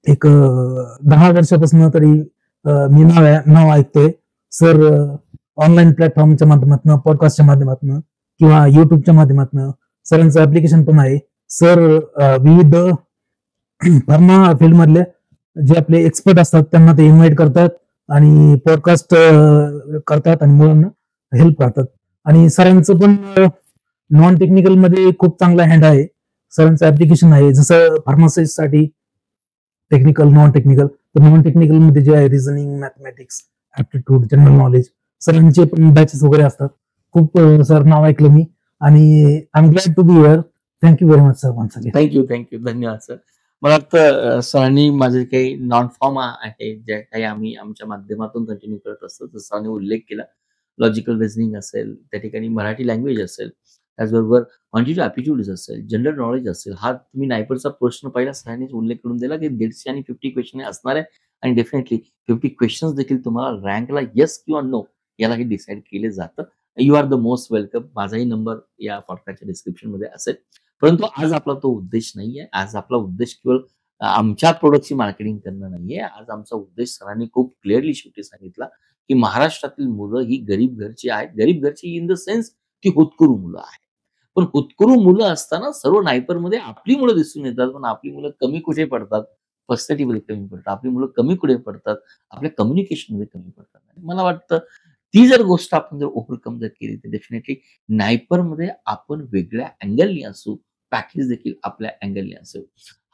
एक 10 वर्षापासून तरी मी नाव ऐकतोय सर. ऑनलाईन प्लॅटफॉर्मच्या माध्यमातून, पॉडकास्टच्या माध्यमातून किंवा युट्यूबच्या माध्यमातून सरांचं ऍप्लिकेशन पण आहे. सर विविध फार्मा फील्ड मधले जे आपले एक्सपर्ट असतात त्यांना ते इन्व्हाइट करतात आणि पॉडकास्ट करतात आणि मुलांना हेल्प करतात. आणि सरांचं पण नॉन टेक्निकल मध्ये खूप चांगला हँड आहे. सरांचं ऍप्लिकेशन आहे, जसं फार्मासिस्ट साठी टेक्निकल, नॉन टेक्निकल. तर नॉन टेक्निकल मध्ये जे आहे reasoning, mathematics, aptitude, general knowledge, सरांचे पण बॅचेस वगैरे असतात. खूप सर नाव ऐकलं मी, आणि I am glad to be here. Thank you very much sir. Once again thank you. धन्यवाद सर. मला वाटतं सरांनी माझे काही नॉन फॉर्म आहे ज्या काही आम्ही आमच्या माध्यमातून कंटिन्यू करत असतो, जसं सरांनी उल्लेख केला, लॉजिकल रिझनिंग असेल, त्या ठिकाणी मराठी लँग्वेज असेल, त्याचबरोबर क्वांटिटी ॲप्टिट्यूड असेल, जनरल नॉलेज असेल, हा तुम्ही नायपरचा प्रश्न पहिला सरांनीच उल्लेख करून दिला, की 150 आणि 50 क्वेश्चन असणार आहे आणि डेफिनेटली 50 क्वेशन्स देखील तुम्हाला रँकला येस किंवा नो यालाही डिसाईड केले जातं. You are the most welcome. माझाही नंबर या पॉडकास्टच्या डिस्क्रिप्शनमध्ये असेल. परंतु आज आपला तो उद्देश नाहीये. आज आपला उद्देश केवळ आमच्या प्रॉडक्टची मार्केटिंग करणं नाहीये. आज आमचा उद्देश सरांनी खूप क्लिअरली शेवटी सांगितला, की महाराष्ट्रातील मुलं ही गरीब घरची आहेत. गरीब घरची इन द सेन्स की होतकरू मुलं आहेत. पण होतकरू मुलं असताना सर्व नायपरमध्ये आपली मुलं दिसून येतात. पण आपली मुलं कमी कुठे पडतात? पर्सेंटेजमध्ये कमी पडतात. आपली मुलं कमी कुठे पडतात? आपल्या कम्युनिकेशनमध्ये कमी पडतात. मला वाटतं ती जर गोष्ट आपण जर ओव्हरकम जर केली तर डेफिनेटली नायपरमध्ये आपण वेगळ्या अँगलनी असू, पॅकेज देखील आपल्या अँगलनी असेल.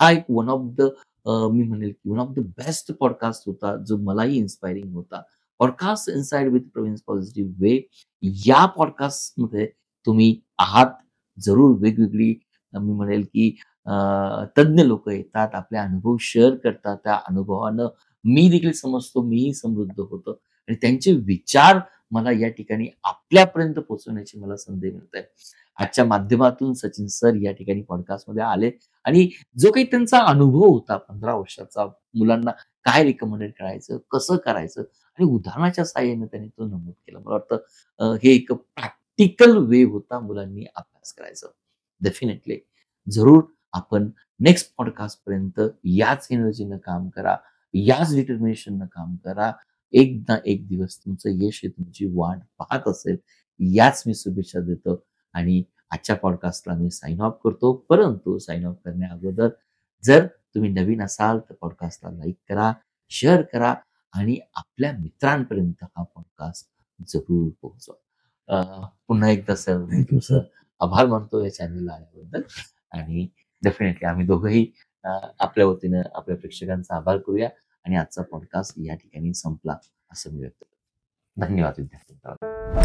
हा एक वन ऑफ द मी म्हणेल की one of the best podcast होता, जो मलाही इन्स्पायरिंग होता. Podcast inside with Praveen positive way या पॉडकास्टमध्ये तुम्ही आहात. जरूर वेगवेगळी मी म्हणेल की तज्ञ लोक येतात, आपले अनुभव शेअर करतात. त्या अनुभवानं मी देखील समजतो, मीही समृद्ध होतो आणि त्यांचे विचार मला या ठिकाणी आपल्यापर्यंत पोहोचवण्याची मला संधी मिळते. आजच्या माध्यमातून सचिन सर या ठिकाणी पॉडकास्टमध्ये आले आणि जो काही त्यांचा अनुभव होता 15 वर्षाचा, मुलांना काय रिकमेंडेड करायचं, कसं करायचं आणि उदाहरणाच्या सहाय्याने त्यांनी तो नमूद केला. मला वाटतं हे एक प्रॅक्टिकल वे होता मुलांनी अभ्यास करायचा. डेफिनेटली जरूर आपण नेक्स्ट पॉडकास्ट पर्यंत याच एनर्जीनं काम करा, याच डिटर्मिनेशननं काम करा. एक ना एक दिवस तुमचं यश हे तुमची वाट पाहत असेल, याच मी शुभेच्छा देतो आणि आजच्या पॉडकास्टला मी साइन ऑफ करतो. परंतु साइन ऑफ करण्या अगोदर जर तुम्ही नवीन असाल तर पॉडकास्टला लाईक करा, शेअर करा आणि आपल्या मित्रांपर्यंत हा पॉडकास्ट जरूर पोहोचवा. पुन्हा एकदा सर थँक्यू सर. आभार मानतो या चॅनलला आल्याबद्दल आणि डेफिनेटली आम्ही दोघंही आपल्या वतीनं आपल्या प्रेक्षकांचा आभार करूया आणि आजचा पॉडकास्ट या ठिकाणी संपला असं मी व्यक्त करतो. धन्यवाद विद्यार्थी.